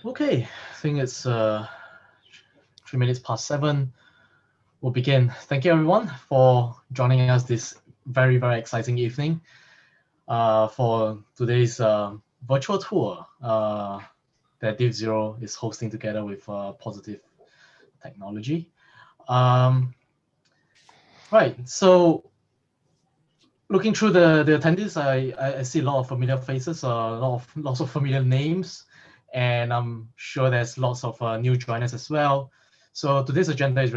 Okay, I think it's 3 minutes past 7. We'll begin. Thank you everyone for joining us this very exciting evening for today's virtual tour that Div0 is hosting together with Positive Technology. Right, so looking through the attendees, I see a lot of familiar faces, lots of familiar names, and I'm sure there's lots of new joiners as well. So today's agenda is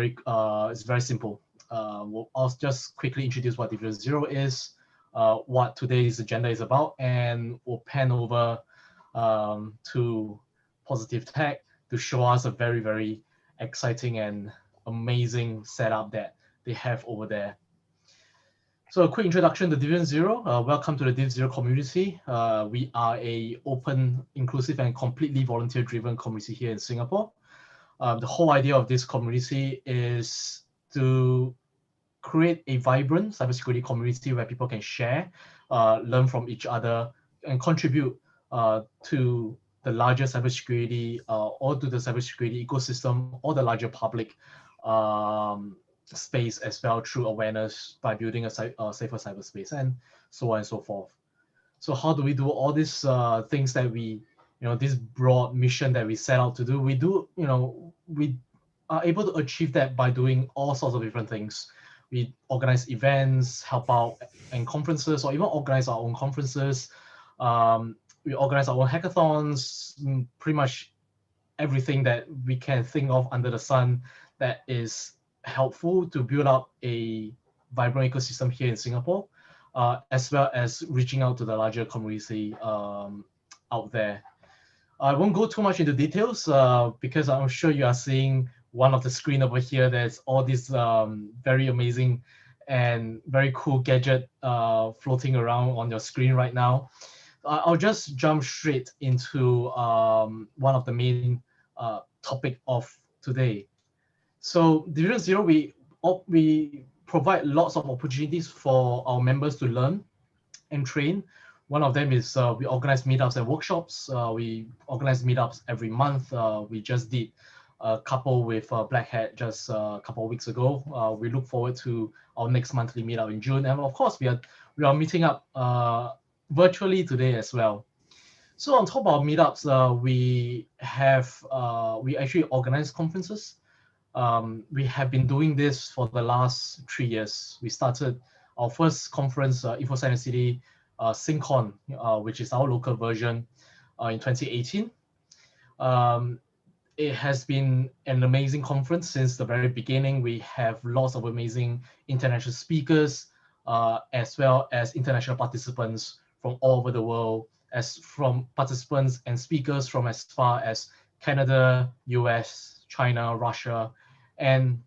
very simple. I'll just quickly introduce what Div0 is, what today's agenda is about, and we'll pan over to Positive Tech to show us a very exciting and amazing setup that they have over there. So a quick introduction to Div0. Welcome to the Div0 community. We are a open, inclusive, and completely volunteer-driven community here in Singapore. The whole idea of this community is to create a vibrant cybersecurity community where people can share, learn from each other, and contribute to the larger cybersecurity or to the cybersecurity ecosystem or the larger public space as well through awareness by building a safer cyberspace and so on and so forth. So how do we do all these things that we, this broad mission that we set out to do? We are able to achieve that by doing all sorts of different things. We organize events, help out in conferences, or even organize our own conferences. We organize our own hackathons, pretty much everything that we can think of under the sun that is helpful to build up a vibrant ecosystem here in Singapore, as well as reaching out to the larger community out there. I won't go too much into details because I'm sure you are seeing one of the screen over here. There's all these very amazing and very cool gadget floating around on your screen right now. I'll just jump straight into one of the main topic of today. So Div0, we provide lots of opportunities for our members to learn and train. One of them is we organize meetups and workshops. We organize meetups every month. We just did a couple with Black Hat just a couple of weeks ago. We look forward to our next monthly meetup in June. And of course, we are meeting up virtually today as well. So on top of our meetups, we actually organize conferences. We have been doing this for the last 3 years. We started our first conference, InfoSec City SynCon, which is our local version, in 2018. It has been an amazing conference since the very beginning. We have lots of amazing international speakers, as well as international participants from all over the world, from participants and speakers from as far as Canada, US, China, Russia, and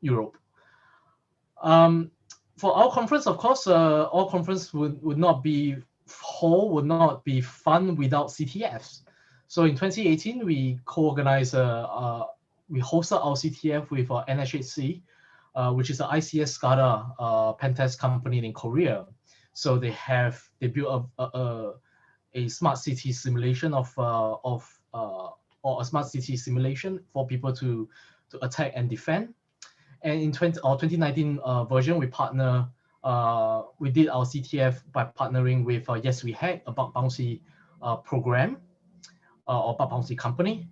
Europe. For our conference, of course, our conference would not be whole, would not be fun without CTFs. So in 2018, we co-organized, we hosted our CTF with NHHC, which is the ICS SCADA pen test company in Korea. So they built a smart city simulation or a smart city simulation for people to attack and defend. And in our 2019 version, we did our CTF by partnering with Yes We Hack, a bug bounty program or bug bounty company.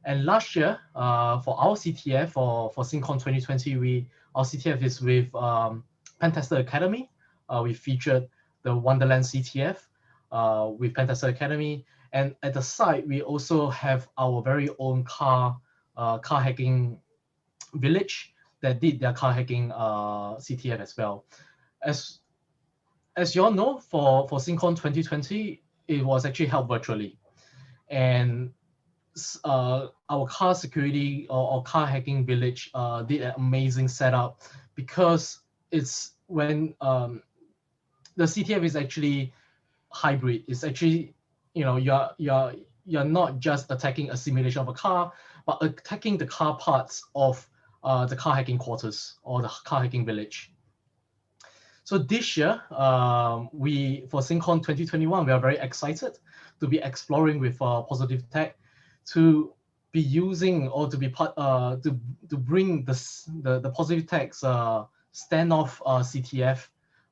And last year, for our CTF for SynCon 2020, our CTF is with Pentester Academy. We featured the Wonderland CTF with Pentester Academy. And at the site, we also have our very own car hacking village that did their car hacking CTF as well. As you all know, for SynCon 2020, it was actually held virtually. And our car security or car hacking village did an amazing setup because it's when the CTF is actually hybrid. It's actually, you're not just attacking a simulation of a car, but attacking the car parts of the car hacking quarters or the car hacking village. So this year, for SynCon 2021, we are very excited to be exploring with Positive Tech to be using or to be part to bring the positive text standoff CTF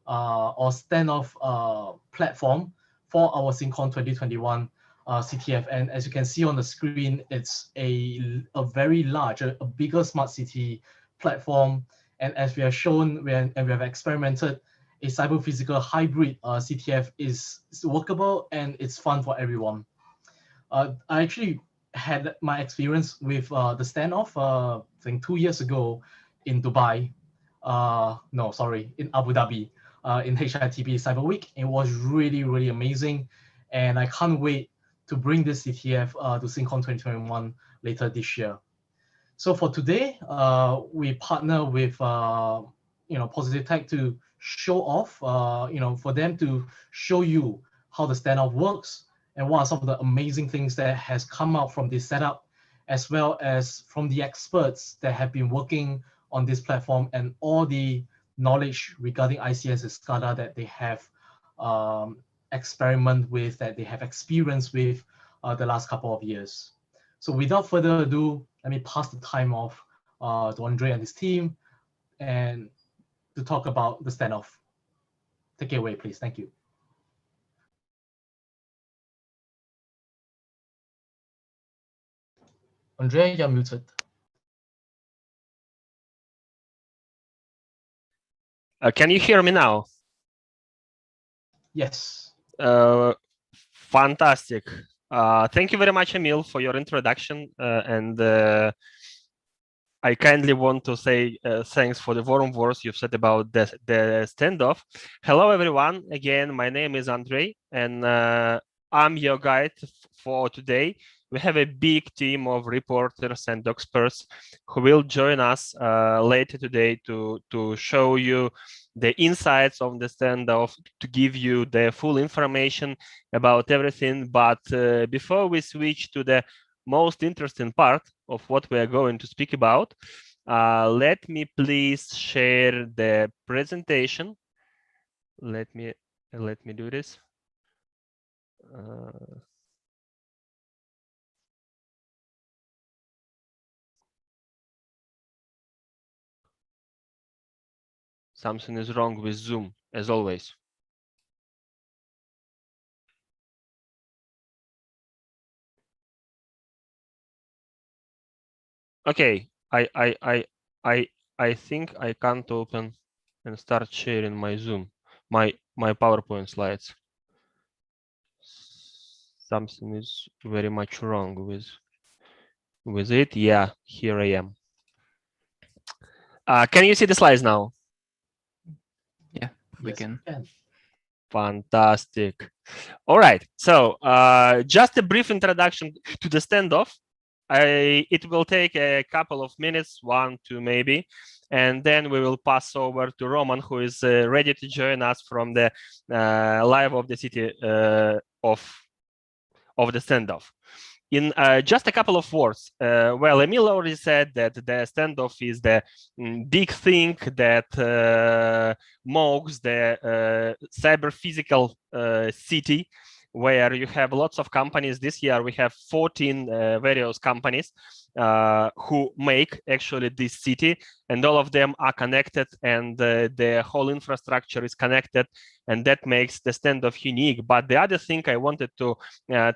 or standoff platform for our SYNCON 2021 CTF. And as you can see on the screen, it's a very large, a bigger smart city platform. And as we have shown and we have experimented, a cyber physical hybrid CTF is workable and it's fun for everyone. I actually had my experience with the Standoff, I think 2 years ago in Dubai. No, sorry, in Abu Dhabi, in HITP Cyber Week. It was really, really amazing. And I can't wait to bring this CTF to SYNCON 2021 later this year. So for today, we partner with Positive Tech to show off, for them to show you how the Standoff works and what are some of the amazing things that has come out from this setup, as well as from the experts that have been working on this platform and all the knowledge regarding ICS and SCADA that they have experiment with, that they have experience with the last couple of years. So without further ado, let me pass the time off to Andre and his team and to talk about the Standoff. Take it away, please. Thank you. Andre, you're muted. Can you hear me now? Yes. Fantastic. Thank you very much, Emil, for your introduction. And I kindly want to say thanks for the warm words you've said about the Standoff. Hello, everyone. Again, my name is Andre, and I'm your guide for today. We have a big team of reporters and experts who will join us later today to show you the insights of the Standoff, to give you the full information about everything. But before we switch to the most interesting part of what we are going to speak about, let me please share the presentation. Let me do this. Something is wrong with Zoom, as always. Okay, I think I can't open and start sharing my Zoom, my PowerPoint slides. Something is very much wrong with it. Yeah, here I am. Can you see the slides now? Yeah, we can. Fantastic. All right. So just a brief introduction to the Standoff. It will take a couple of minutes, 1, 2 maybe, and then we will pass over to Roman, who is ready to join us from the live of the city of the Standoff. In just a couple of words, well, Emil already said that the Standoff is the big thing that moves the cyber physical city, where you have lots of companies. This year we have 14 various companies who make actually this city, and all of them are connected, and the whole infrastructure is connected, and that makes the Standoff unique. But the other thing I wanted to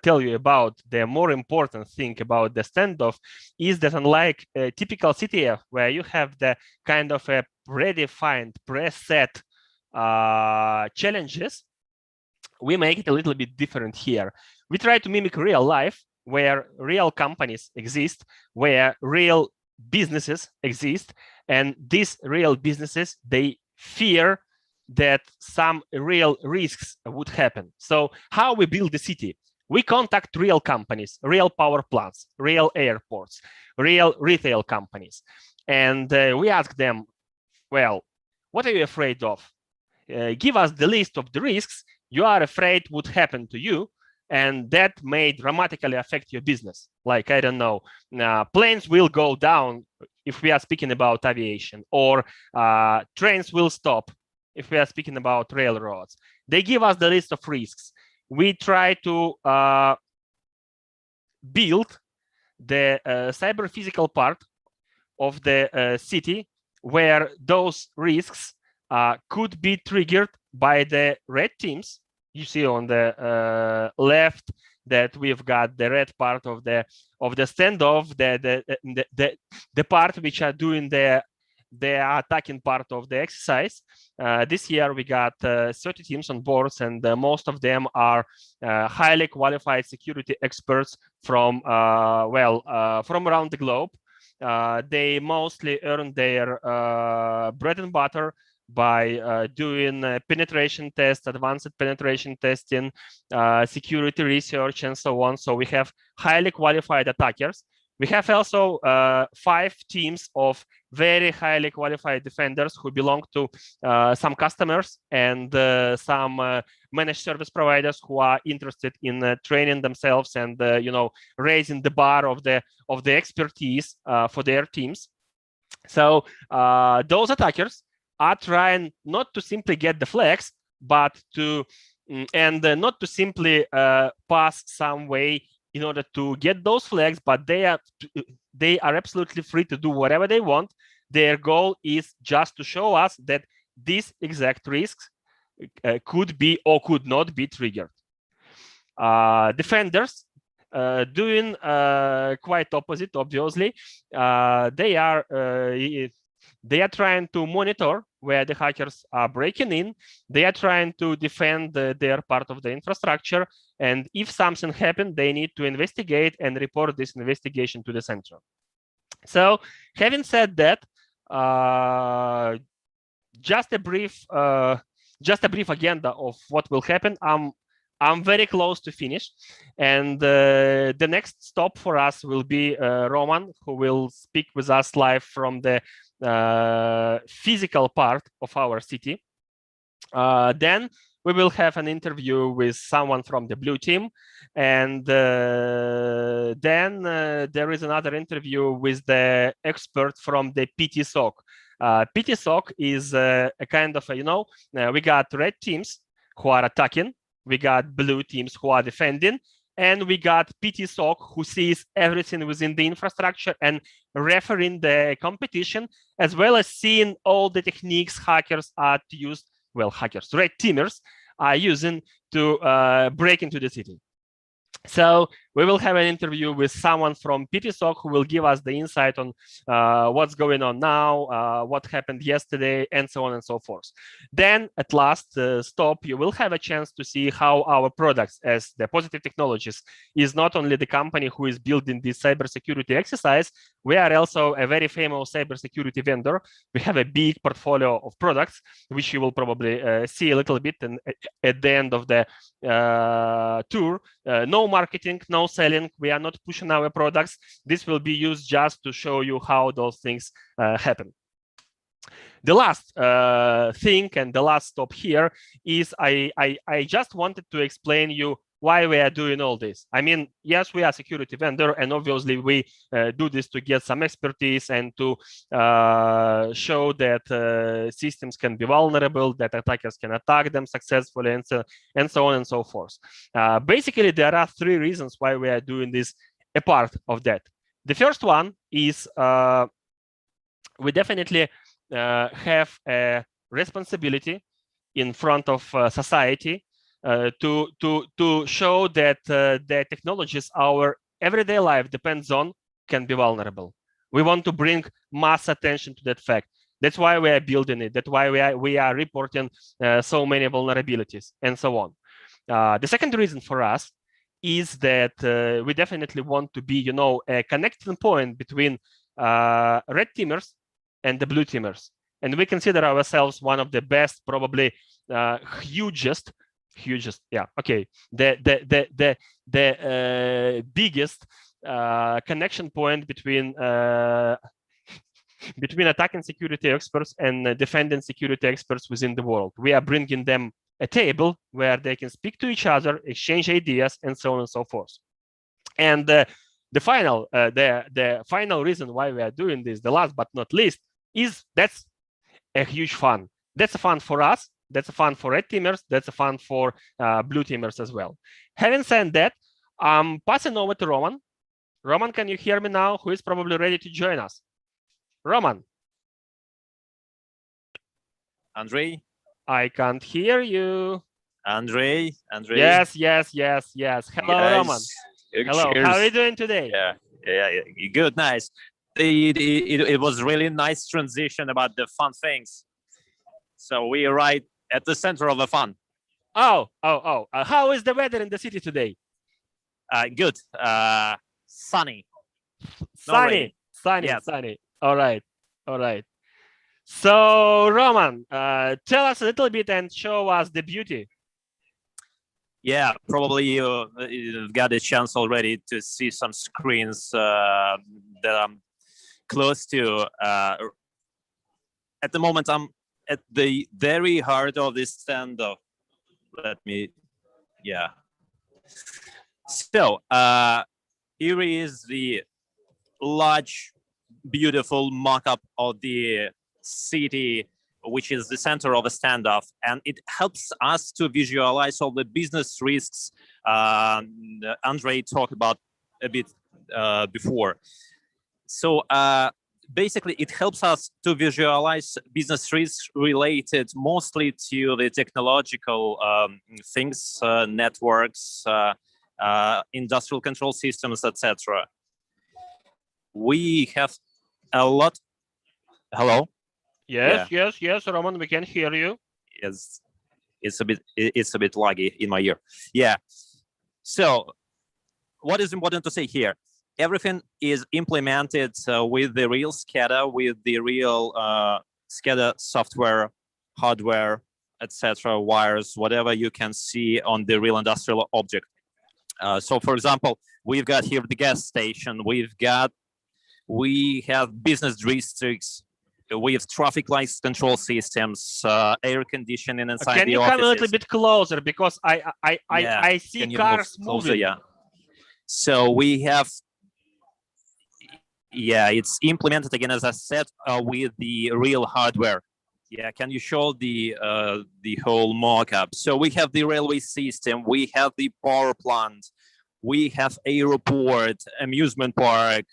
tell you about, the more important thing about the Standoff, is that unlike a typical CTF, where you have the kind of a predefined, preset challenges, we make it a little bit different here. We try to mimic real life, where real companies exist, where real businesses exist, and these real businesses, they fear that some real risks would happen. So how we build the city? We contact real companies, real power plants, real airports, real retail companies, and we ask them, well, what are you afraid of? Give us the list of the risks you are afraid would happen to you, and that may dramatically affect your business. Like, I don't know, planes will go down if we are speaking about aviation, or trains will stop if we are speaking about railroads. They give us the list of risks. We try to build the cyber physical part of the city, where those risks could be triggered by the red teams. You see on the left that we've got the red part of the standoff, the part which are doing the attacking part of the exercise. This year we got 30 teams on boards, and most of them are highly qualified security experts from from around the globe. They mostly earn their bread and butter by doing penetration tests, advanced penetration testing, security research, and so on. So we have highly qualified attackers. We have also 5 teams of very highly qualified defenders who belong to some customers and some managed service providers who are interested in training themselves and raising the bar of the expertise for their teams. So those attackers are trying not to simply get the flags, but to not to simply pass some way in order to get those flags, but they are absolutely free to do whatever they want. Their goal is just to show us that these exact risks could be or could not be triggered. Defenders doing quite opposite, obviously. They are trying to monitor where the hackers are breaking in. They are trying to defend their part of the infrastructure. And if something happened, they need to investigate and report this investigation to the center. So having said that, just a brief agenda of what will happen. I'm very close to finish, and the next stop for us will be Roman, who will speak with us live from the physical part of our city. Then we will have an interview with someone from the blue team, and then there is another interview with the expert from the PT SOC. PT SOC is a kind of we got red teams who are attacking. We got blue teams who are defending, and we got PT SOC who sees everything within the infrastructure and referring the competition, as well as seeing all the techniques hackers are used. Well, hackers, red teamers are using to break into the city. So we will have an interview with someone from PT SOC who will give us the insight on what's going on now, what happened yesterday, and so on and so forth. Then at last stop, you will have a chance to see how our products, as the Positive Technologies, is not only the company who is building this cybersecurity exercise. We are also a very famous cybersecurity vendor. We have a big portfolio of products, which you will probably see a little bit at the end of the tour. No marketing, no selling. We are not pushing our products. This will be used just to show you how those things happen. The last thing and the last stop here is I just wanted to explain you why we are doing all this. I mean, yes, we are a security vendor, and obviously we do this to get some expertise and to show that systems can be vulnerable, that attackers can attack them successfully, and so on and so forth. Basically, there are 3 reasons why we are doing this. A part of that. The first one is we definitely have a responsibility in front of society to show that the technologies our everyday life depends on can be vulnerable. We want to bring mass attention to that fact. That's why we are building it. That's why we are reporting so many vulnerabilities and so on. The second reason for us is that we definitely want to be, a connecting point between red teamers and the blue teamers. And we consider ourselves one of the best, probably hugest, yeah, okay, the biggest connection point between attacking security experts and defending security experts within the world. We are bringing them a table where they can speak to each other, exchange ideas, and so on and so forth. And the final reason why we are doing this, the last but not least, is that's a huge fun. That's a fun for us. That's a fun for red teamers. That's a fun for blue teamers as well. Having said that, I'm passing over to Roman Roman, can you hear me now? Who is probably ready to join us? Roman. Andrei, I can't hear you. Andrei. Yes. Hello, Roman. Hello. Cheers. How are you doing today? Yeah. Good, nice. It was really nice transition about the fun things. So we are right at the center of the fun. Oh. How is the weather in the city today? Good. Sunny. Sunny. Yes. Sunny. All right. So, Roman, tell us a little bit and show us the beauty. Yeah, probably you've got a chance already to see some screens that I'm close to. At the moment, I'm at the very heart of this standoff. So here is the large, beautiful mock-up of the city, which is the center of a standoff, and it helps us to visualize all the business risks Andrei talked about a bit before. So basically, it helps us to visualize business risks related mostly to the technological things, networks, industrial control systems, etc. We have a lot. Hello. Yes, Roman, we can hear you. Yes, it's a bit laggy in my ear. Yeah. So, what is important to say here? Everything is implemented with the real SCADA, with the real SCADA software, hardware, etc., wires, whatever you can see on the real industrial object. So, for example, we've got here the gas station. We have business districts. We have traffic lights control systems, air conditioning inside the offices. Can you come a little bit closer, because I see cars moving. Yeah. So we have, it's implemented again, as I said, with the real hardware. Yeah, can you show the whole mock-up? So we have the railway system, we have the power plant, we have airport, amusement park,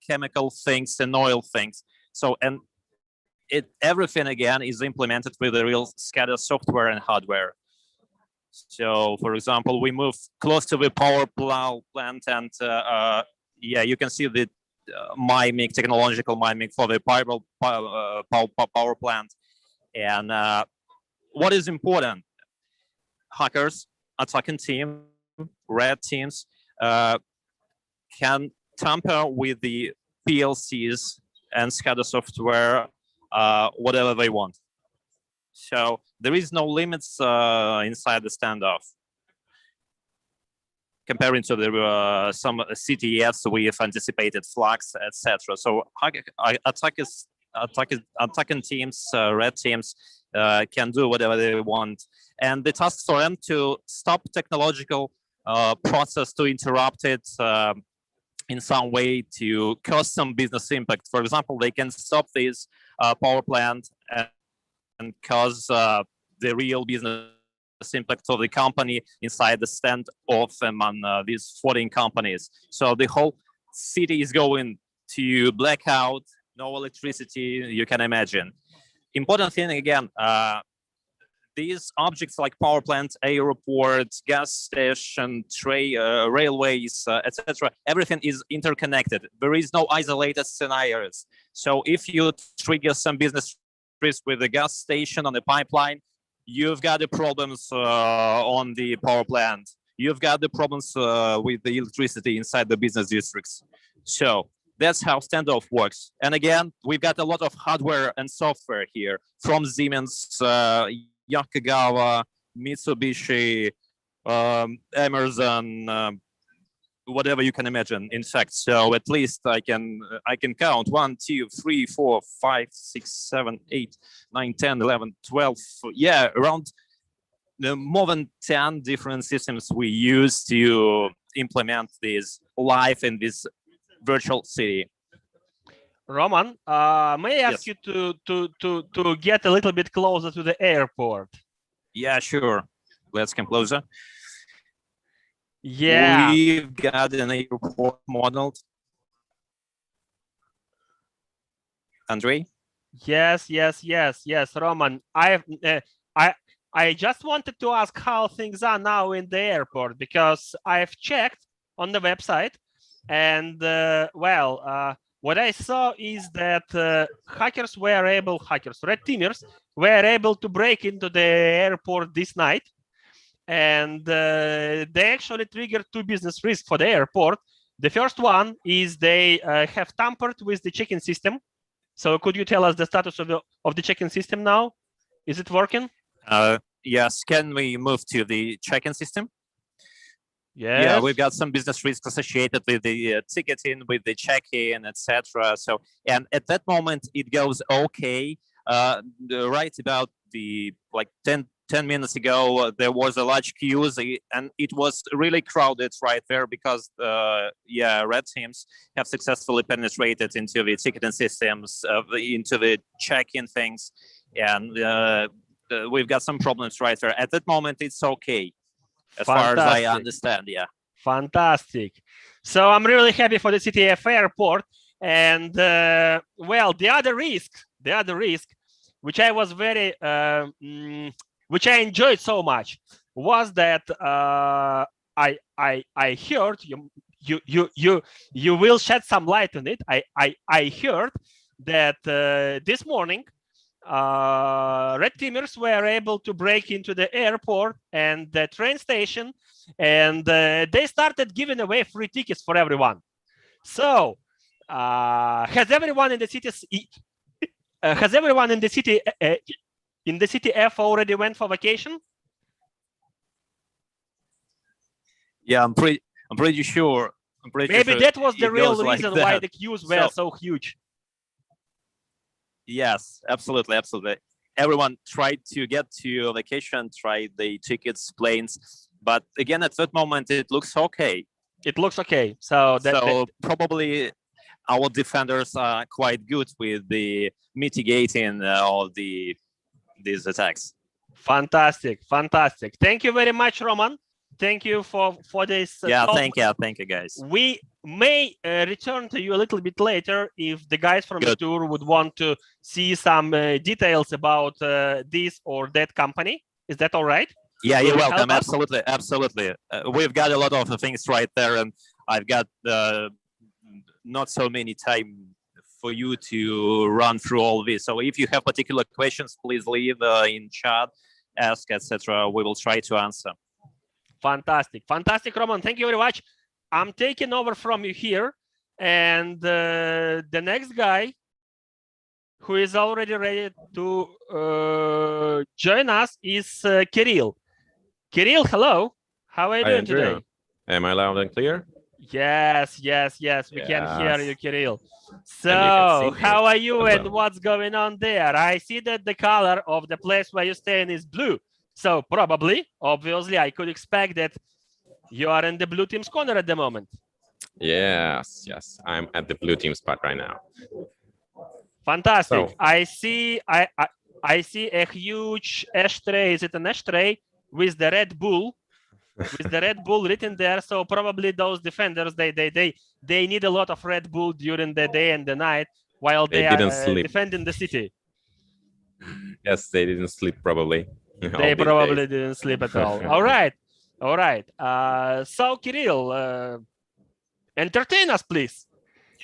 chemical things and oil things. So, and everything again is implemented with the real SCADA software and hardware. So, for example, we move close to the power plant, and you can see the technological miming for the power plant. And what is important? Hackers, attacking team, red teams can tamper with the PLCs and SCADA software whatever they want. So there is no limits inside the standoff, comparing to the some CTFs with anticipated flags, etc. So attacking teams, red teams, can do whatever they want, and the task for them to stop technological process, to interrupt it in some way, to cause some business impact. For example, they can stop this power plant and cause the real business impact of the company inside the standoff among these 14 companies. So the whole city is going to blackout, no electricity, you can imagine. Important thing again, these objects like power plants, airports, gas station, railways, etc., everything is interconnected. There is no isolated scenarios. So if you trigger some business risk with the gas station on the pipeline, you've got the problems on the power plant. You've got the problems with the electricity inside the business districts. So that's how standoff works. And again, we've got a lot of hardware and software here from Siemens, Yokogawa, Mitsubishi, Emerson, whatever you can imagine. In fact, so at least I can count 1, 2, 3, 4, 5, 6, 7, 8, 9, 10, 11, 12. Yeah, around more than 10 different systems we use to implement this live in this virtual city. Roman, may I ask you to get a little bit closer to the airport? Yeah, sure. Let's come closer. Yeah. We've got an airport modeled. Andrei? Yes, Roman. I just wanted to ask how things are now in the airport, because I've checked on the website, and what I saw is that red teamers were able to break into the airport this night, and they actually triggered 2 business risks for the airport. The first one is they have tampered with the check-in system. So could you tell us the status of the check-in system now? Is it working? Yes. Can we move to the check-in system? Yes. Yeah, we've got some business risks associated with the ticketing, with the check-in, etc. So, and at that moment, it goes okay. Right about the 10 minutes ago, there was a large queue, and it was really crowded right there because, red teams have successfully penetrated into the ticketing systems, into the check-in things, and we've got some problems right there. At that moment, it's okay, as far as I understand. Yeah. Fantastic. So I'm really happy for the CTF airport, and the other risk, which I was very which I enjoyed so much, was that I heard you will shed some light on it. I heard that this morning red teamers were able to break into the airport and the train station, and they started giving away free tickets for everyone. So has everyone in the city in the city F already went for vacation? Yeah, I'm pretty sure. Maybe that was the real reason why the queues were so huge. Yes, absolutely. Everyone tried to get to vacation, tried the tickets, planes, but again, at that moment, it looks okay. It looks okay. So probably our defenders are quite good with the mitigating all these attacks. Fantastic. Thank you very much, Roman. Thank you for this. Thank you, guys. We may return to you a little bit later if the guys from the tour would want to see some details about this or that company. Is that all right? Yeah, you're welcome. Absolutely. We've got a lot of things right there, and I've got not so many time for you to run through all this. So if you have particular questions, please leave in chat, ask, etc. We will try to answer. Fantastic, Roman. Thank you very much. I'm taking over from you here, and the next guy who is already ready to join us is Kirill. Kirill, hello. How are you doing today? Am I loud and clear? Yes. We can hear you, Kirill. So, how are you and what's going on there? I see that the color of the place where you're staying is blue. So obviously, I could expect that you are in the blue team's corner at the moment. Yes. I'm at the blue team spot right now. Fantastic. So, I see a huge ashtray. Is it an ashtray with the Red Bull? With the Red Bull written there, so probably those defenders they need a lot of Red Bull during the day and the night while they are defending the city. Yes, they didn't sleep probably. They probably didn't sleep at all. All right. So Kirill, entertain us, please.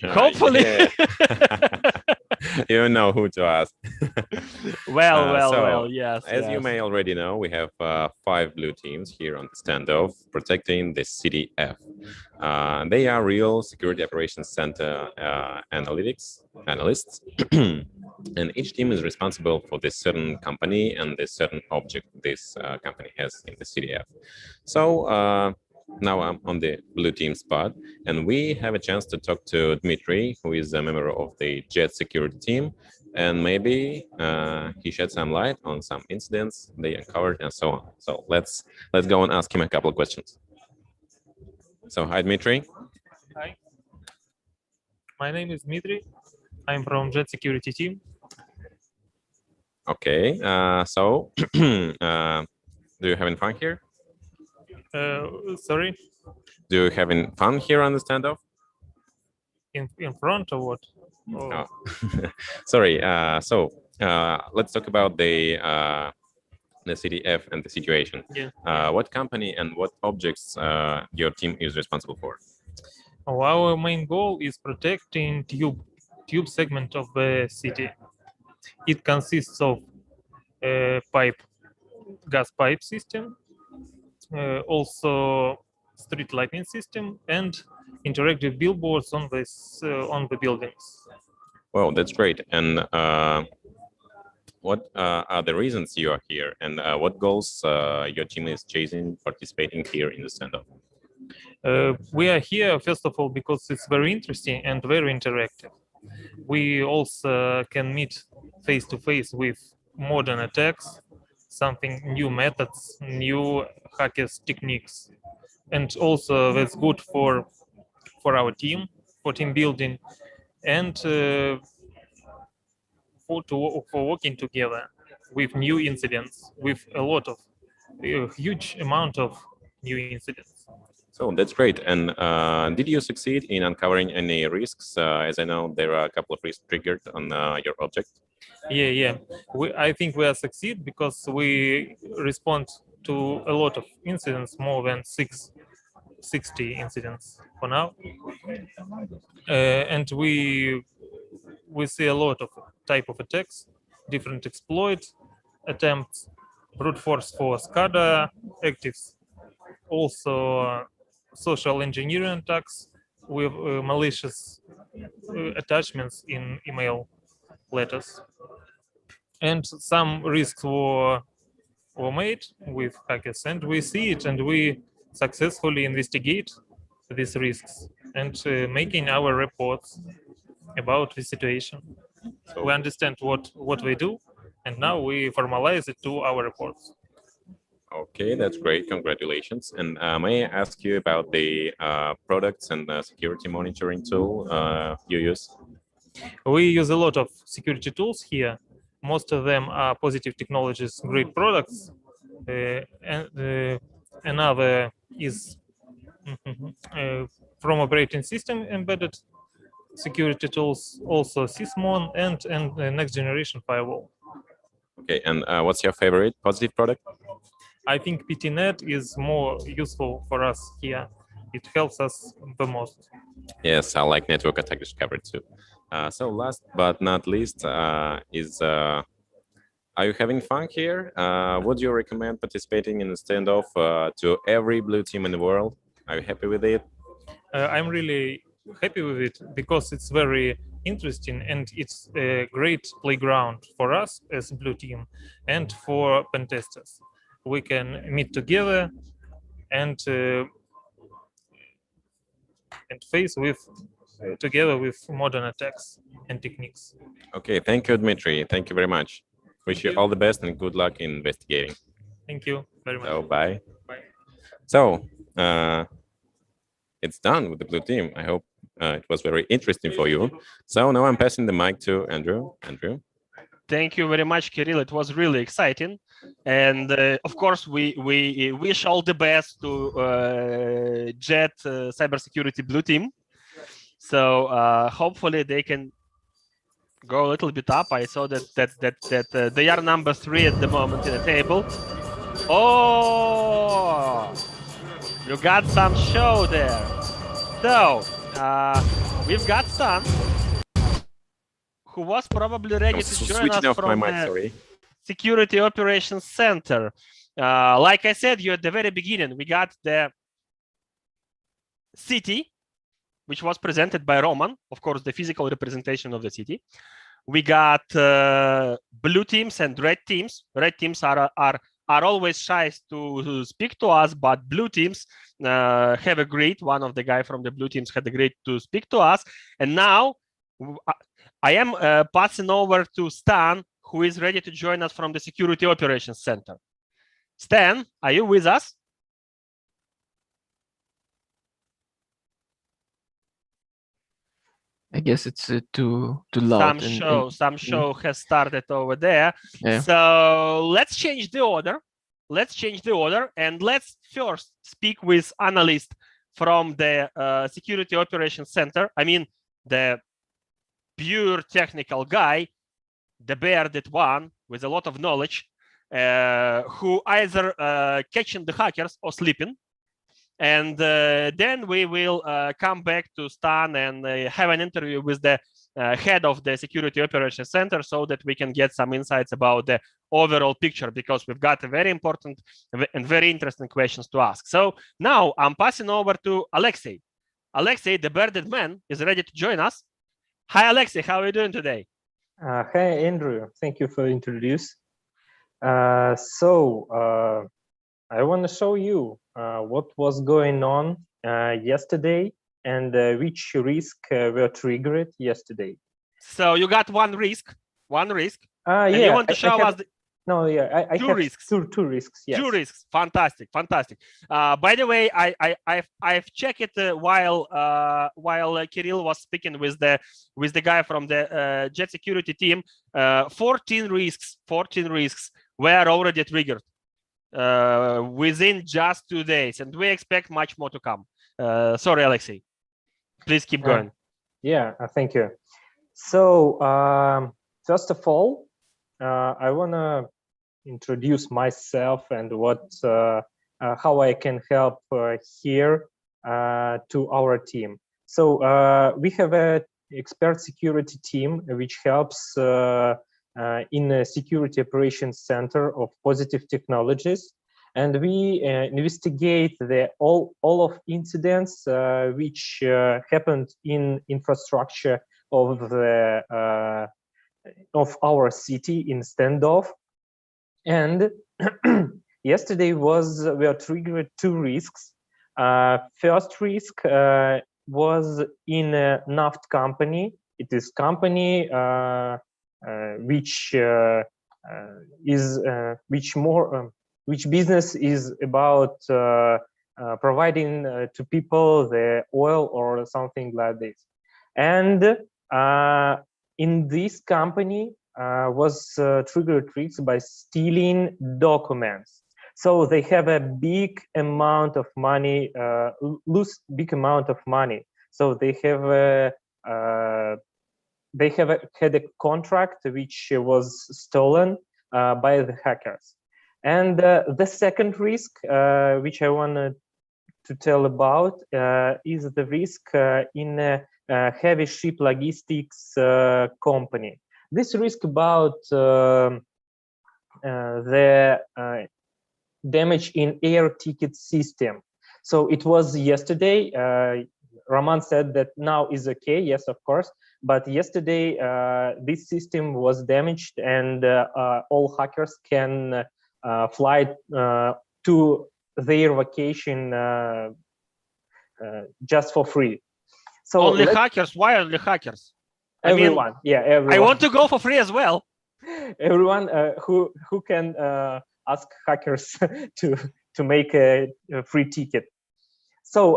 Hopefully. Yeah. You know who to ask. Well, yes. As you may already know, we have 5 blue teams here on the Standoff protecting the city F. They are real security operations center analysts, and each team is responsible for this certain company and this certain object this company has in the city F. So now I'm on the blue team spot, and we have a chance to talk to Dmitry, who is a member of the jet security team, and maybe he shed some light on some incidents they uncovered and so on. So let's go and ask him a couple of questions. So hi, Dmitry. Hi. My name is Dmitry. I'm from jet security team. Okay. So do you having fun here? Sorry? Do you having fun here on the Standoff? In front or what? Oh. Sorry. Let's talk about the CDF and the situation. Yeah. What company and what objects your team is responsible for? Our main goal is protecting tube segment of the city. It consists of gas pipe system, also street lighting system, and interactive billboards on the buildings. Well, that's great. And what are the reasons you are here, and what goals your team is chasing participating here in the Standoff? We are here, first of all, because it's very interesting and very interactive. We also can meet face-to-face with modern attacks, something new methods, new hackers techniques. And also that's good for our team, for team building, and for working together with new incidents, with a huge amount of new incidents. So that's great. And did you succeed in uncovering any risks? As I know, there are a couple of risks triggered on your object. Yeah. I think we are succeed because we respond to a lot of incidents, more than 60 incidents for now, and we see a lot of type of attacks, different exploit attempts, brute force for SCADA actives, also social engineering attacks with malicious attachments in email letters. And some risks were made with hackers, and we see it, and we successfully investigate these risks and making our reports about the situation. So we understand what we do, and now we formalize it to our reports. Okay, that's great. Congratulations. And may I ask you about the products and security monitoring tool you use? We use a lot of security tools here. Most of them are Positive Technologies great products. And another is from operating system embedded security tools, also Sysmon and next generation Firewall. Okay, and what's your favorite Positive product? I think PTNet is more useful for us here. It helps us the most. Yes, I like network attack discovery too. So last but not least are you having fun here? Would you recommend participating in the Standoff to every blue team in the world? Are you happy with it? I'm really happy with it because it's very interesting and it's a great playground for us as blue team and for pen testers. We can meet together and face together with modern attacks and techniques. Okay, thank you, Dmitry. Thank you very much. Wish you all the best and good luck in investigating. Thank you very much. So, bye. Bye. So, it's done with the blue team. I hope it was very interesting for you. So now I'm passing the mic to Andrew. Andrew. Thank you very much, Kirill. It was really exciting. And of course, we wish all the best to JET cybersecurity blue team. So hopefully they can go a little bit up. I saw that they are number 3 at the moment in the table. Oh, you got some show there. So we've got Stan, who was probably ready to join us from the Security Operations Center. Like I said, you at the very beginning, we got the city, which was presented by Roman, of course, the physical representation of the city. We got blue teams and red teams. Red teams are always shy to speak to us, but blue teams have agreed. One of the guys from the blue teams had agreed to speak to us. And now I am passing over to Stan, who is ready to join us from the Security Operations Center. Stan, are you with us? I guess it's too loud. Some show has started over there. Yeah. So let's change the order. And let's first speak with analyst from the Security Operations Center. I mean, the pure technical guy, the bearded one with a lot of knowledge, who either catching the hackers or sleeping. And then we will come back to Stan and have an interview with the head of the Security Operations Center so that we can get some insights about the overall picture, because we've got a very important and very interesting questions to ask. So now I'm passing over to Alexei. Alexei, the bearded man, is ready to join us. Hi, Alexei. How are you doing today? Hi, Andrew. Thank you for introduce. I want to show you what was going on yesterday and which risk were triggered yesterday. So you got one risk. Yeah. You want to show us No, yeah, I two have risks. Two risks. Yes. Two risks. Fantastic. By the way, I've checked it while Kirill was speaking with the guy from the Jet Security team. 14 risks were already triggered within just 2 days, and we expect much more to come. Sorry, Alexei. Please keep going. Yeah, thank you. So first of all, I want to introduce myself and how I can help here to our team. So we have an expert security team which helps in a security operations center of Positive Technologies, and we investigate all of incidents which happened in infrastructure of our city in Standoff. And yesterday we are triggered two risks. First risk was in a Naft company. It is company which business is about providing to people the oil or something like this. And in this company was triggered risks by stealing documents. So they have a big amount of money, lose big amount of money. So they have had a contract which was stolen by the hackers. And the second risk, which I wanted to tell about, is the risk in a heavy ship logistics company. This risk about the damage in air ticket system. So it was yesterday. Roman said that now is okay. Yes, of course. But yesterday, this system was damaged, and all hackers can fly to their vacation just for free. So only hackers? Why only hackers? Everyone. Yeah, everyone. I want to go for free as well. Everyone who can ask hackers to make a free ticket. So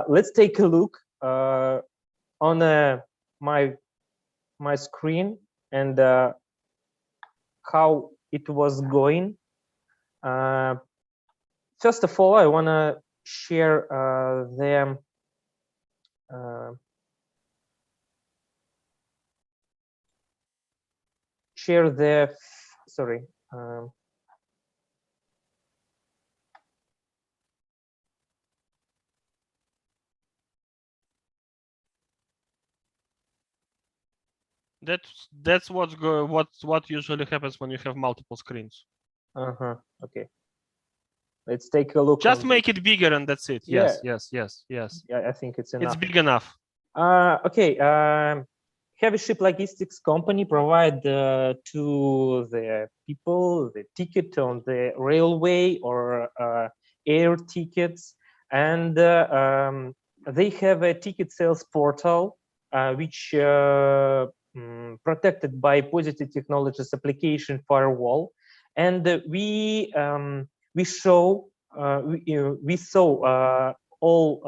let's take a look on my screen and how it was going. First of all, I want to share sorry. That's what usually happens when you have multiple screens. Okay. Let's take a look. Just make it bigger and that's it. Yeah. Yes. Yeah, I think it's enough. It's big enough. Okay. Heavy ship logistics company provide to the people the ticket on the railway or air tickets, and they have a ticket sales portal which protected by Positive Technologies application Firewall, and we saw all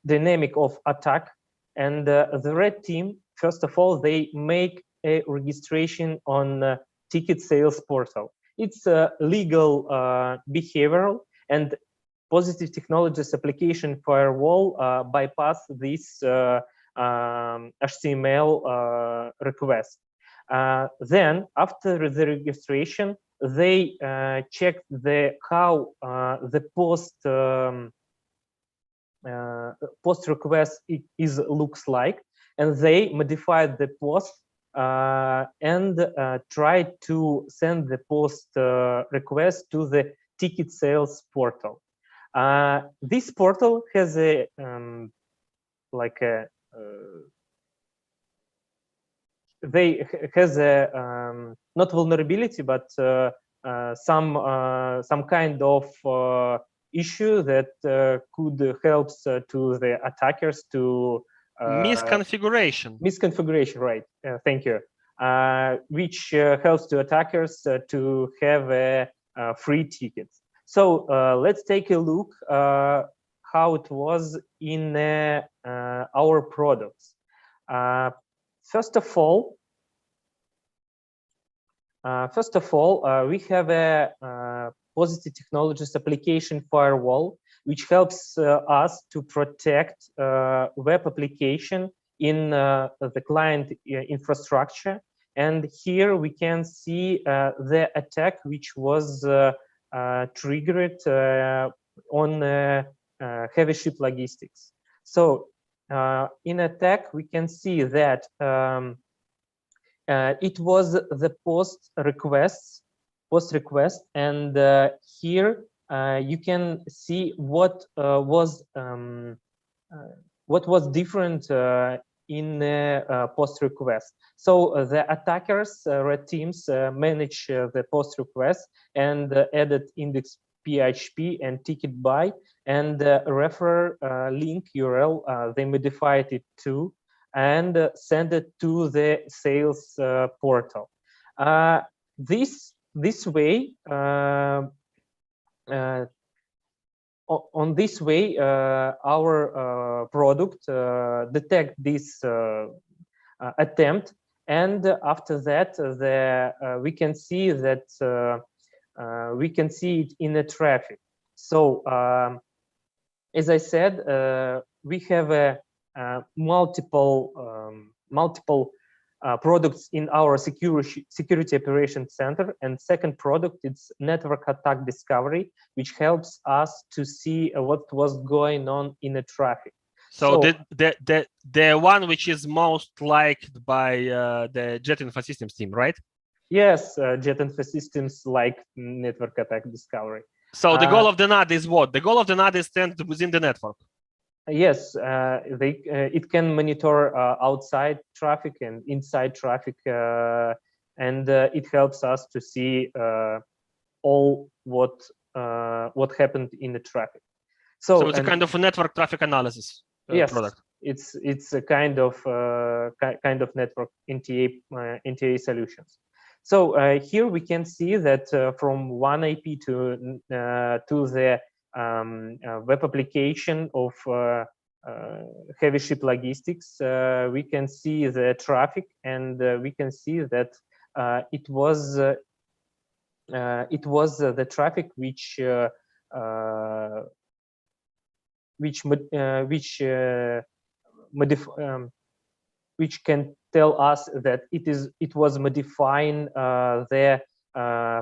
dynamic of attack, and the red team, first of all, they make a registration on ticket sales portal. It's legal behavioral, and positive technologies application firewall bypass this HTML request. Then, after the registration, they check how the post request looks like, and they modified the post and try to send the post request to the ticket sales portal. This portal has a not vulnerability, but some kind of issue that could help to the attackers to misconfiguration. Misconfiguration, right? Thank you. Which helps to attackers to have free tickets. So let's take a look how it was in our products. First of all, we have a positive technologies application firewall, which helps us to protect web application in the client infrastructure. And here we can see the attack which was triggered on heavy ship logistics. So in attack, we can see that it was the post request, and here you can see what was different in post request. So the attackers, red teams, manage the post request and added index PHP and ticket by and refer link URL. They modified it too and send it to the sales portal. This way, on this way, our product detect this attempt, and after that, we can see that we can see it in the traffic. So, as I said, we have multiple products in our security operations center, and second product is network attack discovery, which helps us to see what was going on in the traffic. So the one which is most liked by the Jet Infosystems team, right? Yes, Jet Infosystems like network attack discovery. So the goal of the NAD is what? The goal of the NAD is stand within the network. Yes, it can monitor outside traffic and inside traffic, and it helps us to see all what happened in the traffic. So it's a kind of a network traffic analysis yes, product. It's a kind of network NTA solutions. So here we can see that from one IP to the web application of heavy ship logistics, we can see the traffic, and we can see that it was the traffic which can tell us that it was modifying the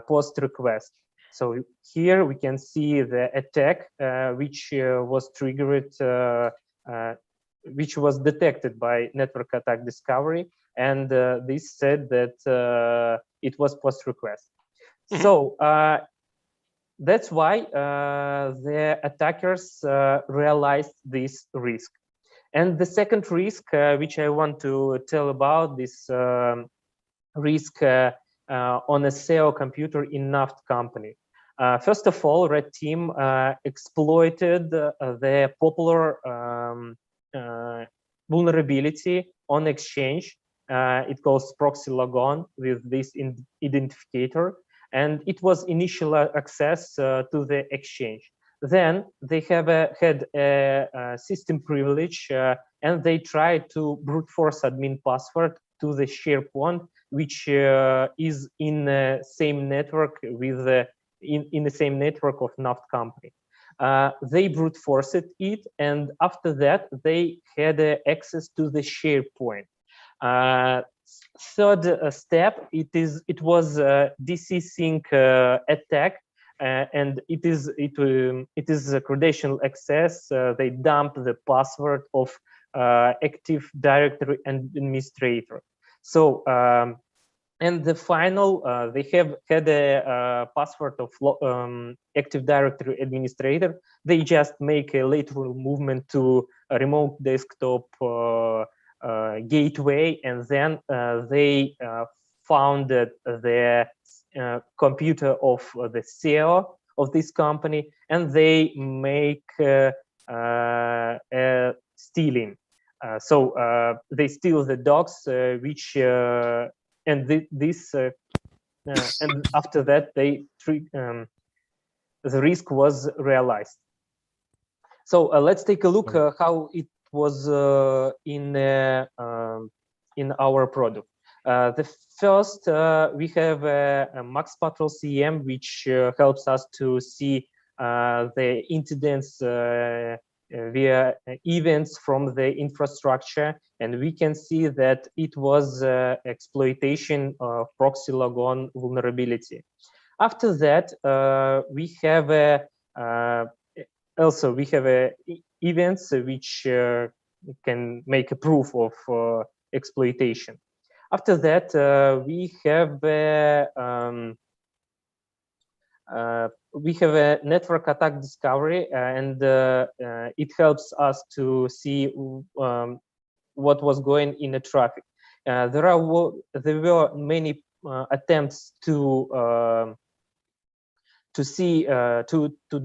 post request. So here we can see the attack which was triggered, which was detected by network attack discovery, and this said that it was post request. Mm-hmm. So that's why the attackers realized this risk. And the second risk, which I want to tell about, this risk on a SEO computer in Naft company. First of all, Red Team exploited the popular vulnerability on Exchange. It calls proxy logon with this identifier, and it was initial access to the Exchange. Then they have had a system privilege, and they tried to brute force admin password to the SharePoint, which is in the same network with in the same network of Naft company. They brute forced it, and after that, they had access to the SharePoint. Third step, it was DC sync attack, and it is a credential access. They dump the password of Active Directory administrator. So and the final, they have had a password of Active Directory administrator. They just make a lateral movement to a remote desktop gateway, and then they founded the computer of the CEO of this company, and they make stealing. So they steal the docs, which and this and after that they the risk was realized. So let's take a look how it was in our product. The first, we have a Max Patrol CM, which helps us to see the incidents via events from the infrastructure, and we can see that it was exploitation of proxy logon vulnerability. After that, we have also we have events which can make a proof of exploitation. After that, we have a network attack discovery, and it helps us to see what was going in the traffic. There were many attempts to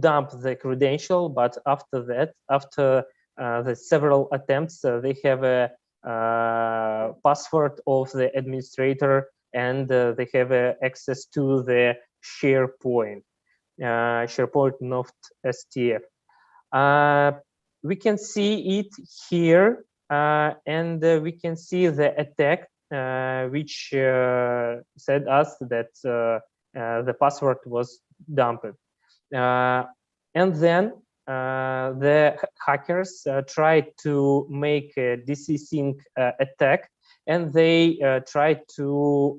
dump the credential, but after that, after the several attempts, they have a password of the administrator, and they have access to the SharePoint, SharePoint not STF. We can see it here, and we can see the attack, which said us that the password was dumped. And then the hackers tried to make a DC sync attack, and they tried to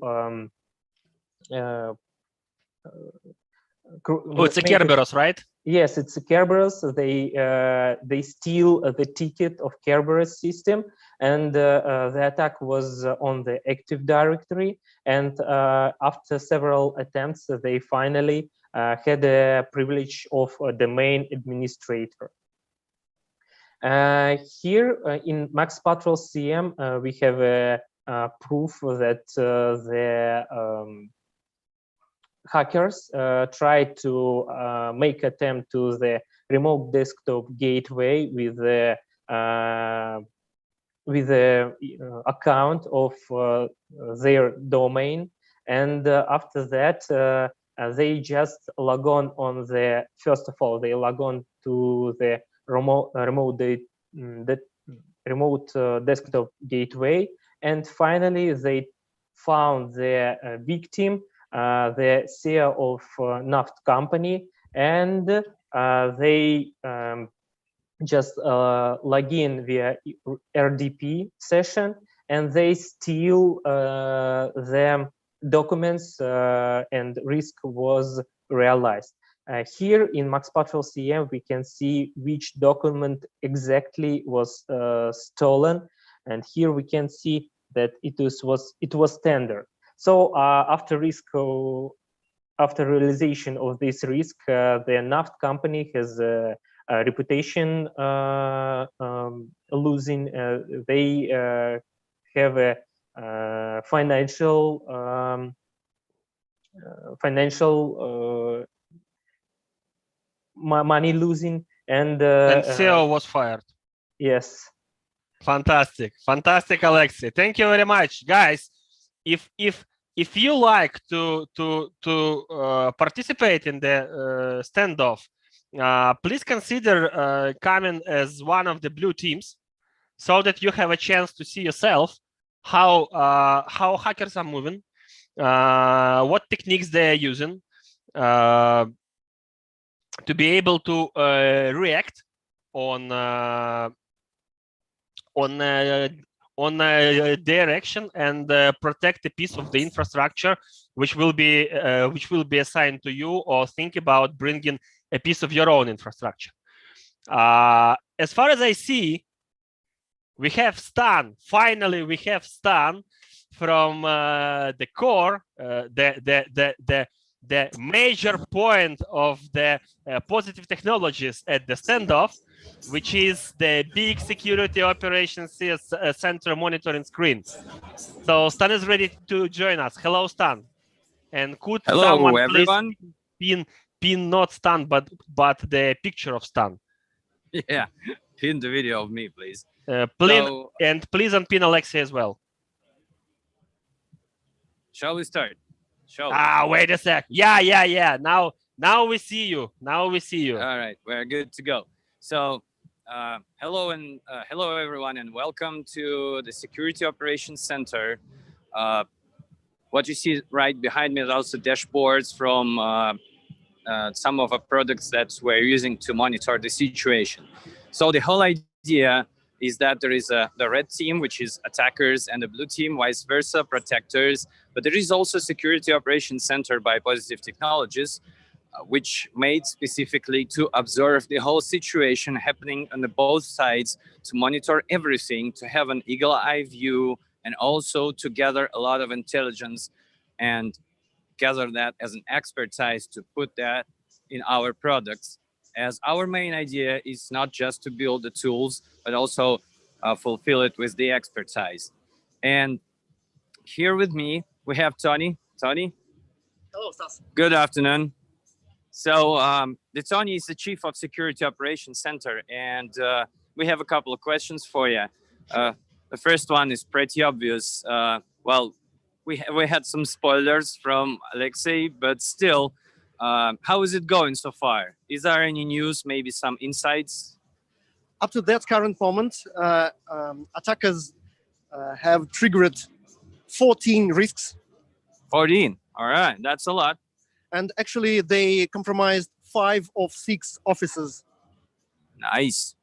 it's a Kerberos, right? Yes, it's a Kerberos. They steal the ticket of Kerberos system, and the attack was on the Active Directory. And after several attempts, they finally had a privilege of a domain administrator. Here in Max Patrol CM, we have a proof that the hackers tried to make attempt to the remote desktop gateway with the account of their domain, and after that they just log on the, first of all, they log on to the remote desktop gateway, and finally they found the victim, the CEO of Naft company, and they just log in via RDP session, and they steal the documents, and risk was realized. Here in Max Patrol CM, we can see which document exactly was stolen, and here we can see that it was standard. So after realization of this risk, the Naft company has a reputation losing. They have a financial money losing, and CEO was fired. Yes. Fantastic, Alexei. Thank you very much, guys. If you like to participate in the standoff, please consider coming as one of the blue teams, so that you have a chance to see yourself how hackers are moving, what techniques they are using, to be able to react on direction and protect a piece of the infrastructure which will be assigned to you, or think about bringing a piece of your own infrastructure. As far as I see, we have Stan. Finally, we have Stan from the core, the major point of the positive technologies at the Standoff, which is the big security operations center monitoring screen. So Stan is ready to join us. Hello, Stan. And could someone everyone. please pin not Stan, but the picture of Stan? Yeah, pin the video of me, please. Please unpin Alexei as well. Shall we start? Wait a sec. Yeah. Now we see you. All right, we're good to go. So hello everyone, and welcome to the Security Operations Center. What you see right behind me is also dashboards from some of the products that we're using to monitor the situation. So the whole idea is that there is the red team, which is attackers, and the blue team, vice versa, protectors. But there is also Security Operations Center by Positive Technologies, which made specifically to observe the whole situation happening on the both sides, to monitor everything, to have an eagle-eye view, and also to gather a lot of intelligence and gather that as an expertise to put that in our products. As our main idea is not just to build the tools, but also fulfill it with the expertise. And here with me, we have Tony. Tony? Hello, Stas. Good afternoon. So Tony is the Chief of Security Operations Center, and we have a couple of questions for you. The first one is pretty obvious. Well, we had some spoilers from Alexei, but still, how is it going so far? Is there any news, maybe some insights? Up to that current moment, attackers have triggered 14 risks. 14, all right, that's a lot. And actually, they compromised 5 of 6 offices. Nice.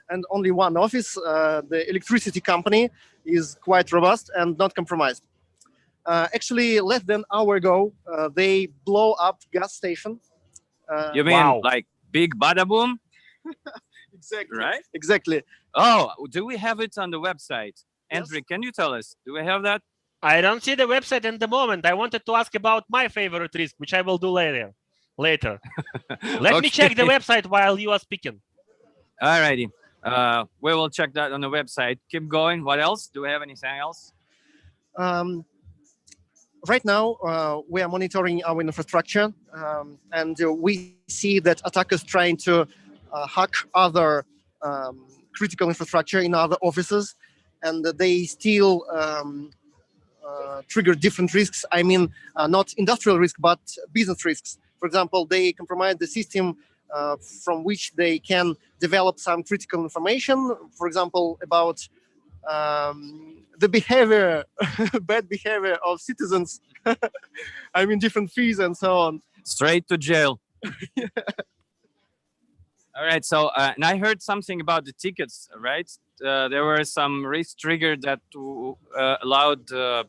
And only one office, the electricity company, is quite robust and not compromised. Actually, less than an hour ago, they blow up gas station. You mean like big Bada Boom? Exactly. Right? Exactly. Oh, do we have it on the website? Yes. Andrew, can you tell us? Do we have that? I don't see the website at the moment. I wanted to ask about my favorite risk, which I will do later. Let me check the website while you are speaking. All righty. We will check that on the website. Keep going. What else? Do we have anything else? Right now, we are monitoring our infrastructure, and we see that attackers trying to hack other critical infrastructure in other offices, and they still trigger different risks. I mean, not industrial risk, but business risks. For example, they compromise the system from which they can develop some critical information, for example, about the behavior, bad behavior of citizens. I mean, different fees and so on. Straight to jail. All right. So, and I heard something about the tickets, right? There were some risks triggered that allowed the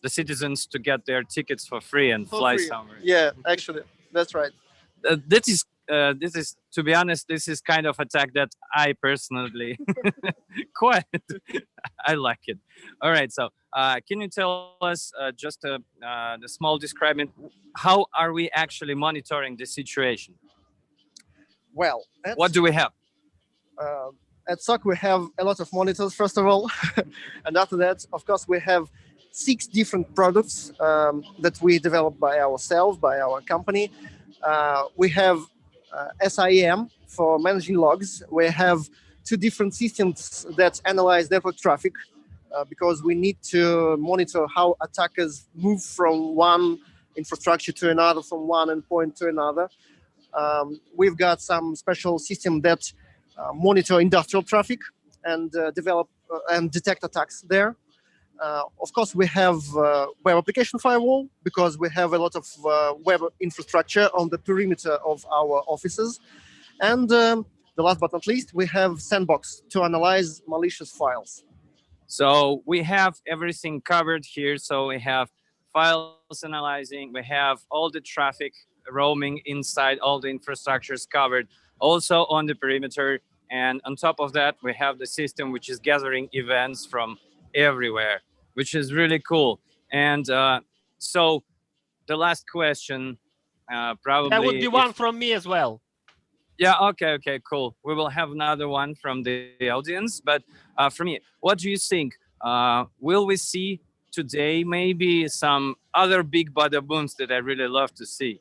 citizens to get their tickets for free and fly somewhere. Yeah, actually, that's right. This is, to be honest, this is kind of attack that I personally I like it. All right, so can you tell us just the small description? How are we actually monitoring the situation? Well, what do we have? At SOC, we have a lot of monitors, first of all. And after that, of course, we have 6 different products that we developed by ourselves, by our company. We have SIEM for managing logs. We have 2 different systems that analyze network traffic because we need to monitor how attackers move from one infrastructure to another, from one endpoint to another. We've got some special system that monitor industrial traffic and develop and detect attacks there. Of course, we have web application firewall because we have a lot of web infrastructure on the perimeter of our offices. And the last but not least, we have Sandbox to analyze malicious files. So we have everything covered here. So we have files analyzing, we have all the traffic roaming inside, all the infrastructures covered, also on the perimeter. And on top of that, we have the system which is gathering events from everywhere, which is really cool. And so the last question, probably... That would be one from me as well. Yeah, okay, cool. We will have another one from the audience. But for me, what do you think? Will we see today maybe some other big Bada Booms that I really love to see?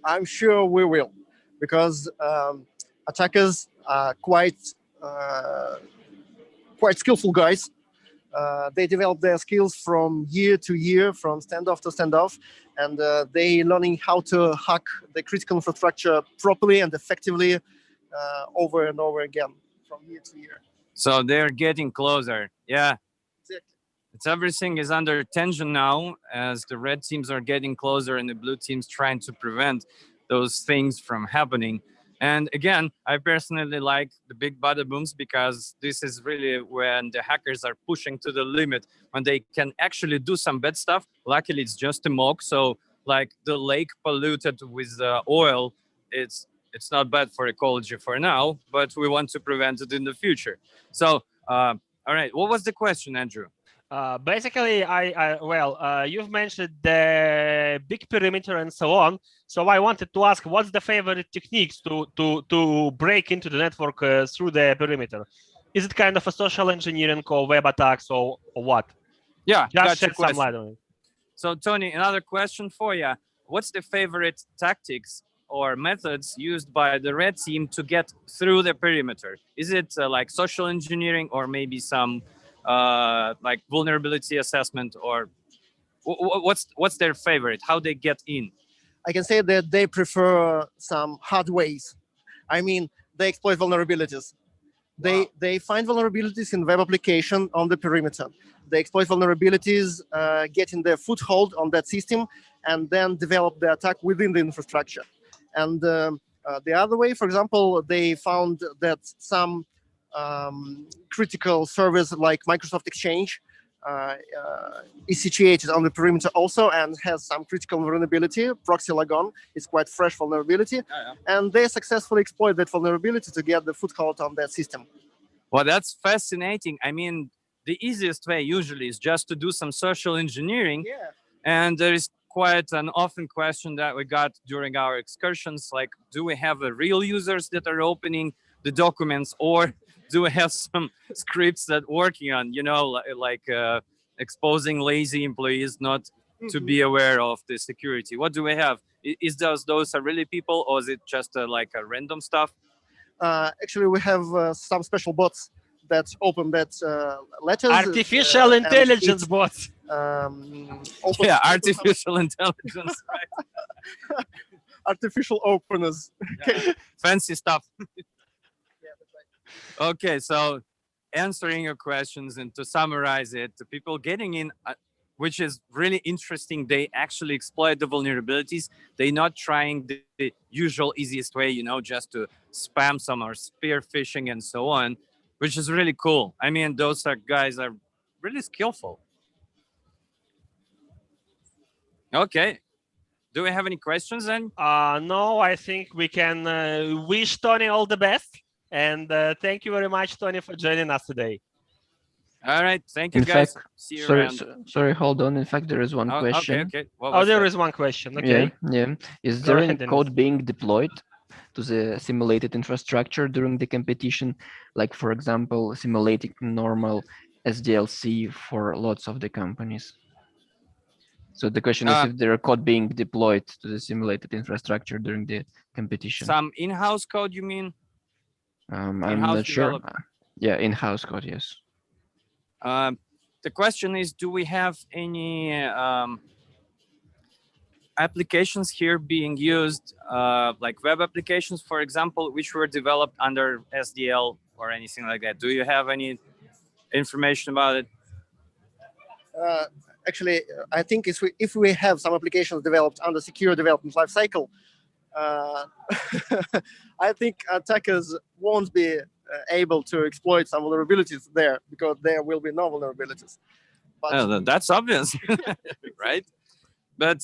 I'm sure we will, because attackers are quite skillful guys. They develop their skills from year to year, from standoff to standoff, and they learning how to hack the critical infrastructure properly and effectively over and over again from year to year. So they're getting closer. Yeah. Exactly. It's everything is under tension now as the red teams are getting closer and the blue teams trying to prevent those things from happening. And again, I personally like the big Bada Booms because this is really when the hackers are pushing to the limit, when they can actually do some bad stuff. Luckily, it's just a mock. So like the lake polluted with oil, it's not bad for ecology for now, but we want to prevent it in the future. So, all right, what was the question, Andrew? Basically, you've mentioned the big perimeter and so on. So I wanted to ask, what's the favorite techniques to break into the network through the perimeter? Is it kind of a social engineering or web attacks or what? Yeah, just shed some light on it. So Tony, another question for you. What's the favorite tactics or methods used by the red team to get through the perimeter? Is it like social engineering or maybe some like vulnerability assessment, or what's their favorite? How they get in? I can say that they prefer some hard ways. I mean, they exploit vulnerabilities. Wow. They find vulnerabilities in web application on the perimeter. They exploit vulnerabilities, getting their foothold on that system, and then develop the attack within the infrastructure. And the other way, for example, they found that some critical service like Microsoft Exchange is situated on the perimeter also and has some critical vulnerability. Proxy logon is quite fresh vulnerability, and they successfully exploit that vulnerability to get the foothold on that system. Well, that's fascinating. I mean, the easiest way usually is just to do some social engineering. Yeah. And there is quite an often question that we got during our excursions, like, do we have real users that are opening the documents, or do we have some scripts that working on, you know, like exposing lazy employees not to be aware of the security? What do we have? Is those are really people, or is it just like a random stuff? Actually, we have some special bots that open that letters. Artificial intelligence bots. Yeah, artificial intelligence, right? Artificial openers. Yeah. Fancy stuff. Okay, so answering your questions and to summarize it, the people getting in, which is really interesting, they actually exploit the vulnerabilities. They're not trying the usual easiest way, you know, just to spam some or spear phishing and so on, which is really cool. I mean, those guys are really skillful. Okay. Do we have any questions then? No, I think we can wish Tony all the best. And thank you very much, Tony, for joining us today. All right. Thank you, In guys. fact, See you sorry, around. sorry, hold on. In fact, there is one question. Okay. Oh, there is one question. Okay. Yeah. Is Go there ahead, any Dennis. code being deployed to the simulated infrastructure during the competition? Like, for example, simulating normal SDLC for lots of the companies. So the question is if there are code being deployed to the simulated infrastructure during the competition. Some in-house code, you mean? I'm not sure. Yeah, in-house code, yes. The question is, do we have any applications here being used, like web applications, for example, which were developed under SDL or anything like that? Do you have any information about it? actually, I think if we have some applications developed under secure development lifecycle, I think attackers won't be able to exploit some vulnerabilities there because there will be no vulnerabilities. But that's obvious, right? But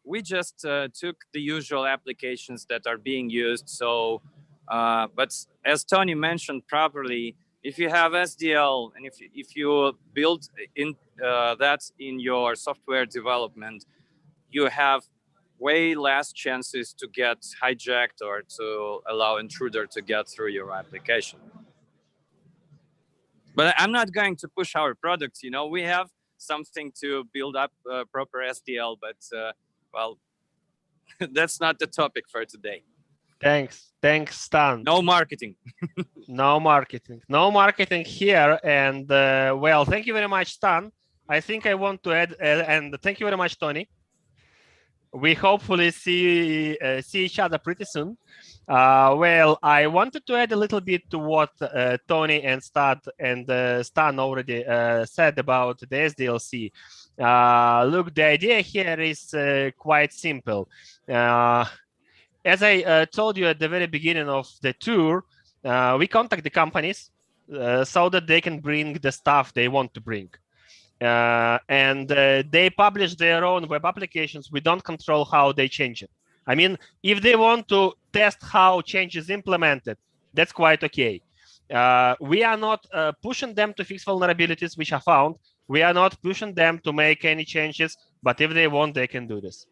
we just took the usual applications that are being used. So, but as Tony mentioned properly, if you have SDL and if you build in that in your software development, you have way less chances to get hijacked or to allow intruder to get through your application. But I'm not going to push our products. You know, we have something to build up proper SDL, but well, that's not the topic for today. Thanks, Stan. No marketing. No marketing here. And well, thank you very much, Stan. I think I want to add, and thank you very much, Tony. We hopefully see each other pretty soon. Well, I wanted to add a little bit to what Tony and Stan already said about the SDLC. Look, the idea here is quite simple. As I told you at the very beginning of the tour, we contact the companies so that they can bring the stuff they want to bring. And they publish their own web applications. We don't control how they change it. I mean, if they want to test how change is implemented, that's quite okay. We are not pushing them to fix vulnerabilities which are found. We are not pushing them to make any changes, but if they want, they can do this.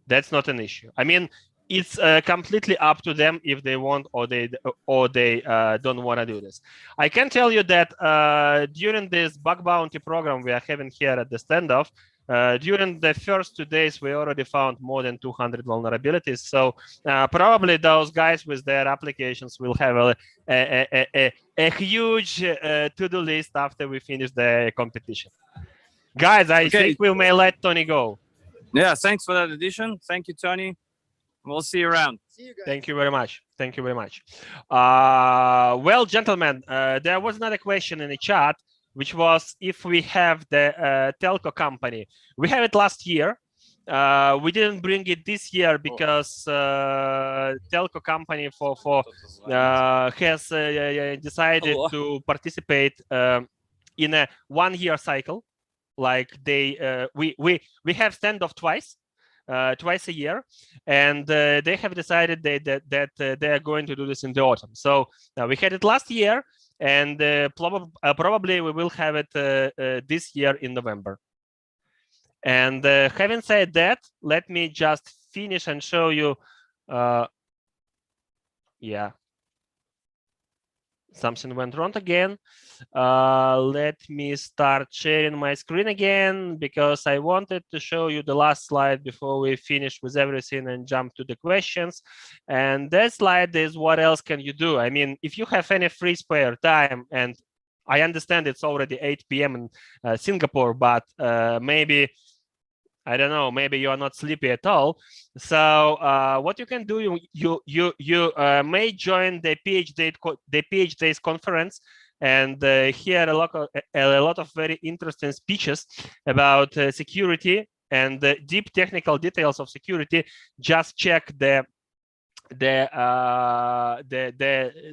That's not an issue. I mean, it's completely up to them if they want or they don't want to do this. I can tell you that during this bug bounty program we are having here at the Standoff, during the first 2 days, we already found more than 200 vulnerabilities. So probably those guys with their applications will have a huge to-do list after we finish the competition. Guys, I think we may let Tony go. Yeah, thanks for that addition. Thank you, Tony. We'll see you around. see you guys. Thank you very much. Thank you very much. Well, gentlemen, there was another question in the chat, which was if we have the telco company. We have it last year. We didn't bring it this year because telco company has decided to participate in a 1-year cycle. Like we have Standoff twice a year, and they have decided that they are going to do this in the autumn. So we had it last year, and probably we will have it this year in November. And having said that, let me just finish and show you. Yeah, something went wrong again. Let me start sharing my screen again, because I wanted to show you the last slide before we finish with everything and jump to the questions. And that slide is what else can you do? I mean, if you have any free spare time, and I understand it's already 8 p.m. in Singapore, but maybe, I don't know, maybe you are not sleepy at all. So what you can do, you may join the PhD's conference and hear a lot of very interesting speeches about security and the deep technical details of security. Just check the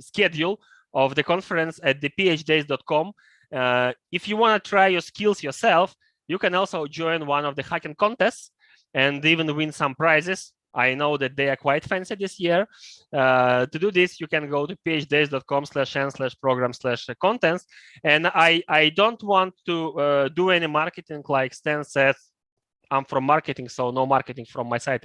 schedule of the conference at thephddays.com. If you want to try your skills yourself, you can also join one of the hacking contests and even win some prizes. I know that they are quite fancy this year. To do this, you can go to phdays.com/n/program/contents. And I don't want to do any marketing like Stan says. I'm from marketing, so no marketing from my side.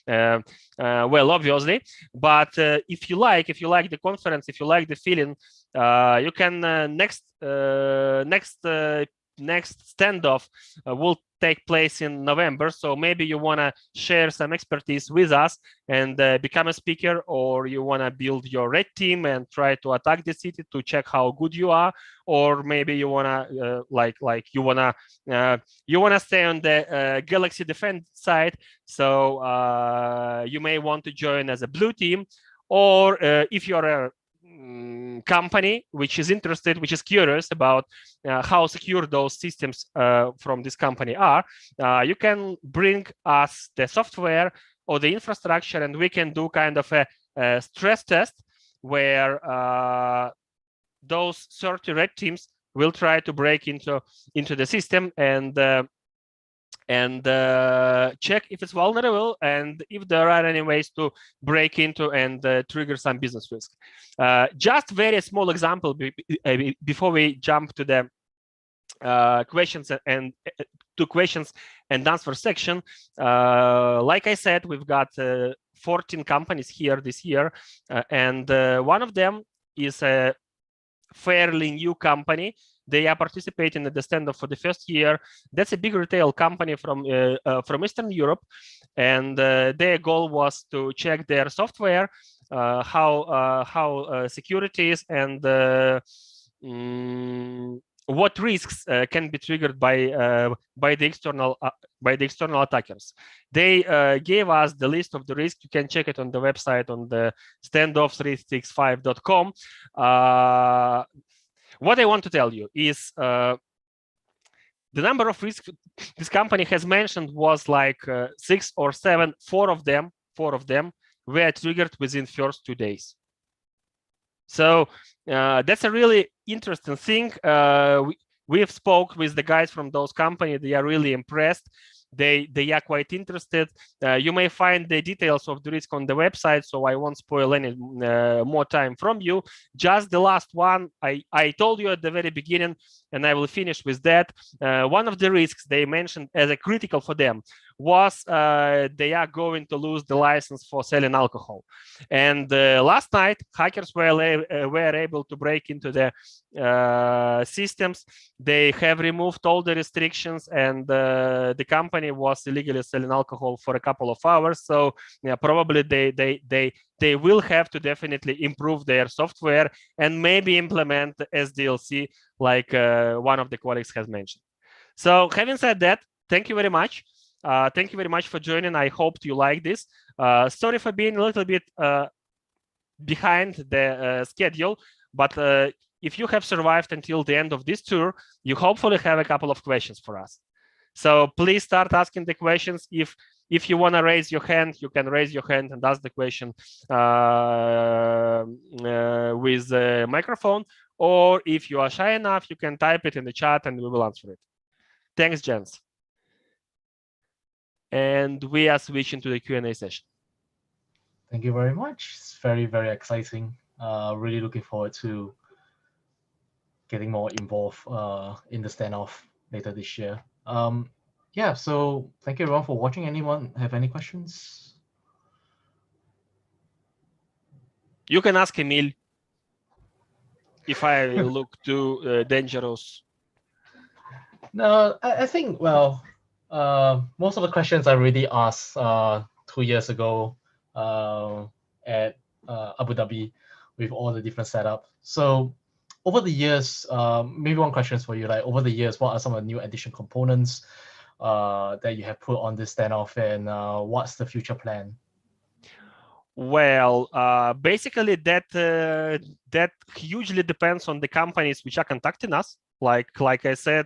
Well, obviously, but if you like the conference, if you like the feeling, you can next Standoff will take place in November. So maybe you want to share some expertise with us and become a speaker, or you want to build your red team and try to attack the city to check how good you are, or maybe you want to you want to stay on the Galaxy Defense side. So you may want to join as a blue team, or if you're a company which is interested, which is curious about how secure those systems from this company are, you can bring us the software or the infrastructure, and we can do kind of a stress test where those 30 red teams will try to break into the system and check if it's vulnerable and if there are any ways to break into and trigger some business risk. Just very small example before we jump to the questions and to questions and answer section. Like I said, we've got 14 companies here this year, and one of them is a fairly new company. They are participating at the Standoff for the first year. That's a big retail company from Eastern Europe, and their goal was to check their software, how security is, and what risks can be triggered by the external attackers. They gave us the list of the risks. You can check it on the website on the standoff365.com. What I want to tell you is the number of risks this company has mentioned was like 6 or 7. 4 of them were triggered within first 2 days. So that's a really interesting thing. We've spoke with the guys from those companies. They are really impressed. They are quite interested. You may find the details of the risk on the website, so I won't spoil any more time from you. Just the last one, I told you at the very beginning, and I will finish with that. One of the risks they mentioned as a critical for them was they are going to lose the license for selling alcohol. And last night, hackers were able to break into the systems. They have removed all the restrictions, and the company was illegally selling alcohol for a couple of hours. So yeah, probably they will have to definitely improve their software and maybe implement SDLC like one of the colleagues has mentioned. So having said that, thank you very much. Thank you very much for joining. I hope you like this. Sorry for being a little bit behind the schedule, but if you have survived until the end of this tour, you hopefully have a couple of questions for us. So please start asking the questions. If you want to raise your hand, you can raise your hand and ask the question with the microphone. Or if you are shy enough, you can type it in the chat and we will answer it. Thanks, gents. And we are switching to the Q&A session. Thank you very much. It's very, very exciting. Really looking forward to getting more involved in the standoff later this year. Yeah, so thank you everyone for watching. Anyone have any questions? You can ask Emil if I look too dangerous. No, I think, well, most of the questions I already asked 2 years ago at Abu Dhabi with all the different setup. So over the years, maybe one question is for you, like over the years, what are some of the new addition components that you have put on this standoff, and what's the future plan? Well, basically that hugely depends on the companies which are contacting us. Like I said,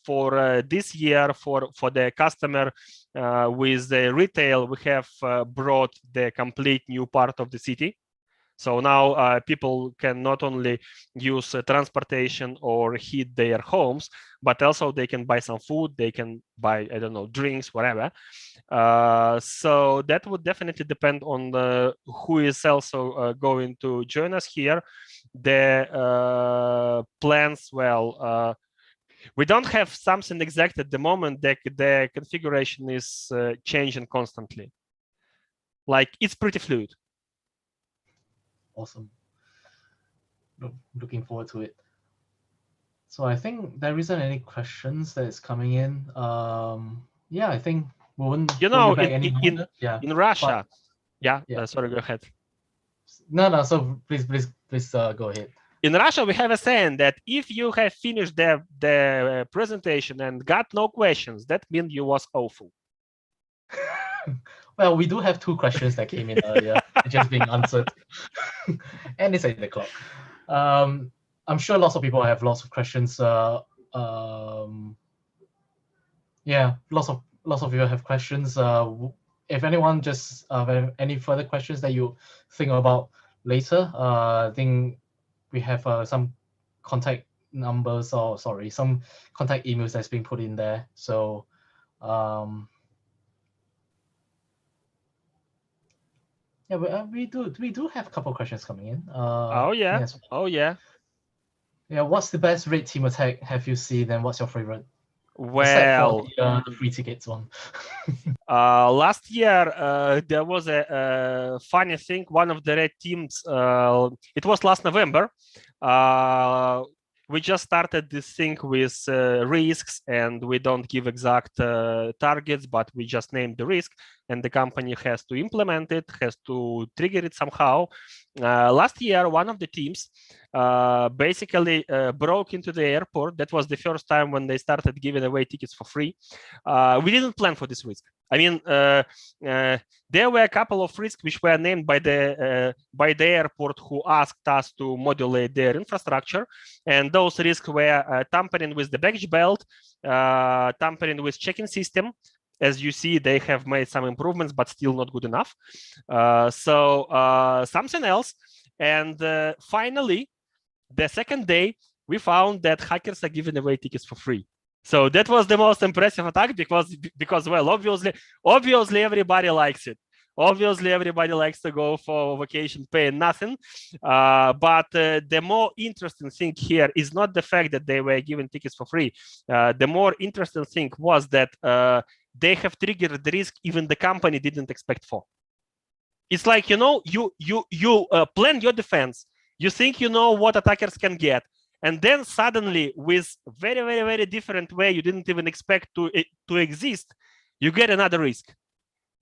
for this year, for the customer with the retail, we have brought the complete new part of the city. So now people can not only use transportation or heat their homes, but also they can buy some food, they can buy, I don't know, drinks, whatever. So that would definitely depend on who is also going to join us here. The plans, well, we don't have something exact at the moment. The configuration is changing constantly. Like, it's pretty fluid. Awesome. Looking forward to it. So I think there isn't any questions that is coming in. Yeah, I think we wouldn't. You know, in Russia. But, yeah. Sorry, go ahead. No. So please go ahead. In Russia, we have a saying that if you have finished the presentation and got no questions, that means you was awful. Well, we do have 2 questions that came in earlier, just being answered, and it's 8 o'clock. I'm sure lots of people have lots of questions. Yeah, lots of you have questions. If anyone just have any further questions that you think about later, I think we have some contact numbers, or sorry, some contact emails that's been put in there. So yeah, we do have a couple of questions coming in. Oh yeah. Yes. Oh yeah. Yeah, what's the best red team attack have you seen, and what's your favorite? Well, except for the free tickets one. Last year there was a funny thing. One of the red teams. It was last November. We just started this thing with risks, and we don't give exact targets, but we just name the risk, and the company has to implement it, has to trigger it somehow. Last year, one of the teams basically broke into the airport. That was the first time when they started giving away tickets for free. We didn't plan for this risk. I mean, there were a couple of risks which were named by the airport, who asked us to modulate their infrastructure, and those risks were tampering with the baggage belt, tampering with check-in system. As you see, they have made some improvements, but still not good enough. So something else. And finally, the second day, we found that hackers are giving away tickets for free. So that was the most impressive attack because well, obviously everybody likes it. Obviously, everybody likes to go for vacation paying nothing. But the more interesting thing here is not the fact that they were given tickets for free. The more interesting thing was that they have triggered the risk even the company didn't expect for. It's like, you know, you plan your defense. You think you know what attackers can get. And then suddenly, with very, very, very different way you didn't even expect to exist, you get another risk.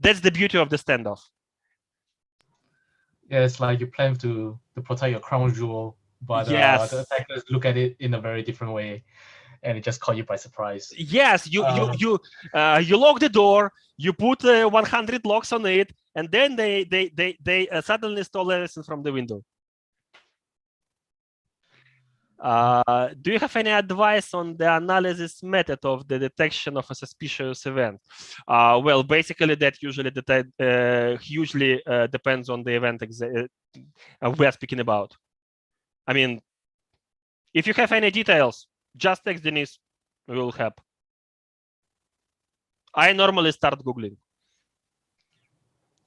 That's the beauty of the standoff. Yeah, it's like you plan to protect your crown jewel, but yes. the attackers look at it in a very different way, and it just caught you by surprise. Yes, you lock the door, you put 100 locks on it, and then they suddenly stole everything from the window. Do you have any advice on the analysis method of the detection of a suspicious event? Well, basically, that usually hugely depends on the event we are speaking about. I mean, if you have any details, just text Denise, we will help. I normally start Googling.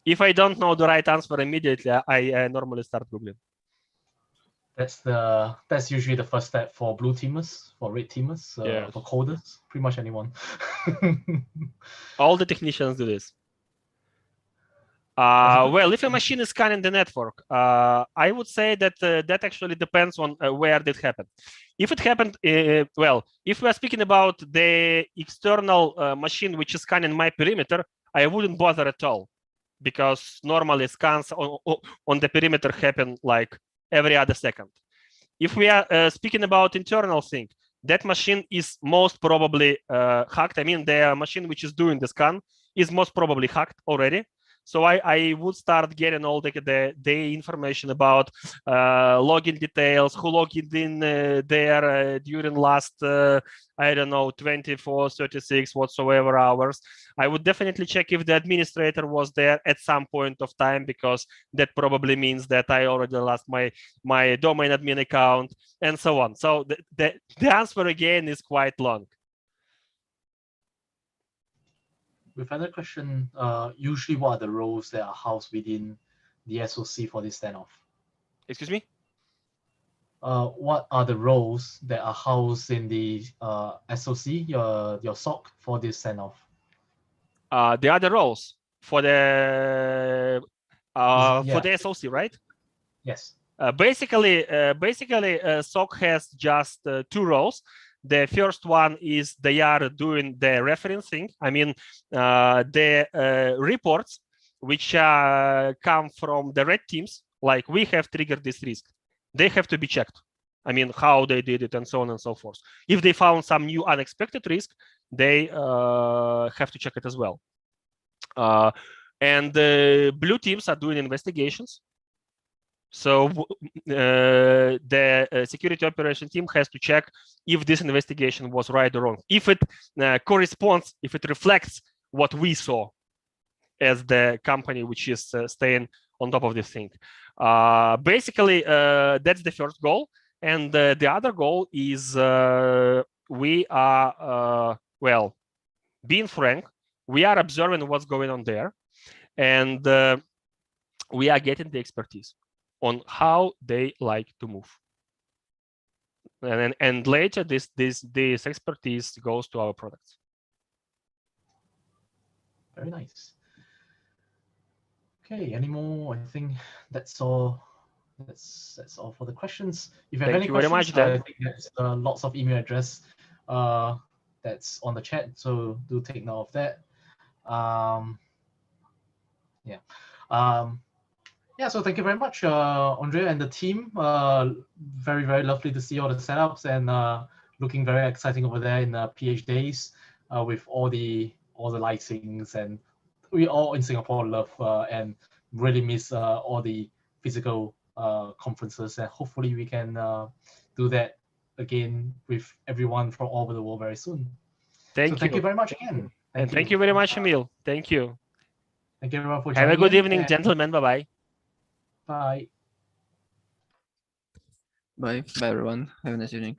If I don't know the right answer immediately, I normally start Googling. That's usually the first step for blue teamers, for red teamers, yeah. for coders, pretty much anyone. All the technicians do this. Well, if a machine is scanning the network, I would say that that actually depends on where that happened. If it happened, well, if we are speaking about the external machine which is scanning my perimeter, I wouldn't bother at all, because normally scans on the perimeter happen like every other second. If we are speaking about internal thing, that machine is most probably hacked. I mean, the machine which is doing the scan is most probably hacked already. So I would start getting all the information about login details, who logged in there during last, I don't know, 24, 36, whatsoever hours. I would definitely check if the administrator was there at some point of time, because that probably means that I already lost my domain admin account and so on. So the answer again is quite long. With another question, usually what are the roles that are housed within the SOC for this standoff? Excuse me? What are the roles that are housed in the SOC, your SOC, for this standoff? The other roles for the for the SOC, right? Yes. Basically, SOC has just two roles. The first one is they are doing the referencing. I mean, the reports which come from the red teams, like we have triggered this risk, they have to be checked. I mean, how they did it and so on and so forth. If they found some new unexpected risk, they have to check it as well. And the blue teams are doing investigations. So the security operation team has to check if this investigation was right or wrong, if it corresponds, if it reflects what we saw as the company which is staying on top of this thing. Basically, that's the first goal. And the other goal is we are, well, being frank, we are observing what's going on there. And we are getting the expertise on how they like to move. And later, this expertise goes to our products. Very nice. Okay, any more? I think that's all. That's all for the questions. If you have any questions, very much, Dan. I think there's lots of email address that's on the chat, so do take note of that. Yeah, so thank you very much, Andrea and the team. Very, very lovely to see all the setups and looking very exciting over there in PH days with all the lightings, and we all in Singapore love and really miss all the physical conferences, and hopefully we can do that again with everyone from all over the world very soon. Thank you very much again. Thank you very much, Emil. Thank you. Thank you everyone for joining. Have a good evening, gentlemen. Bye-bye. Bye. Bye. Bye, everyone. Have a nice evening.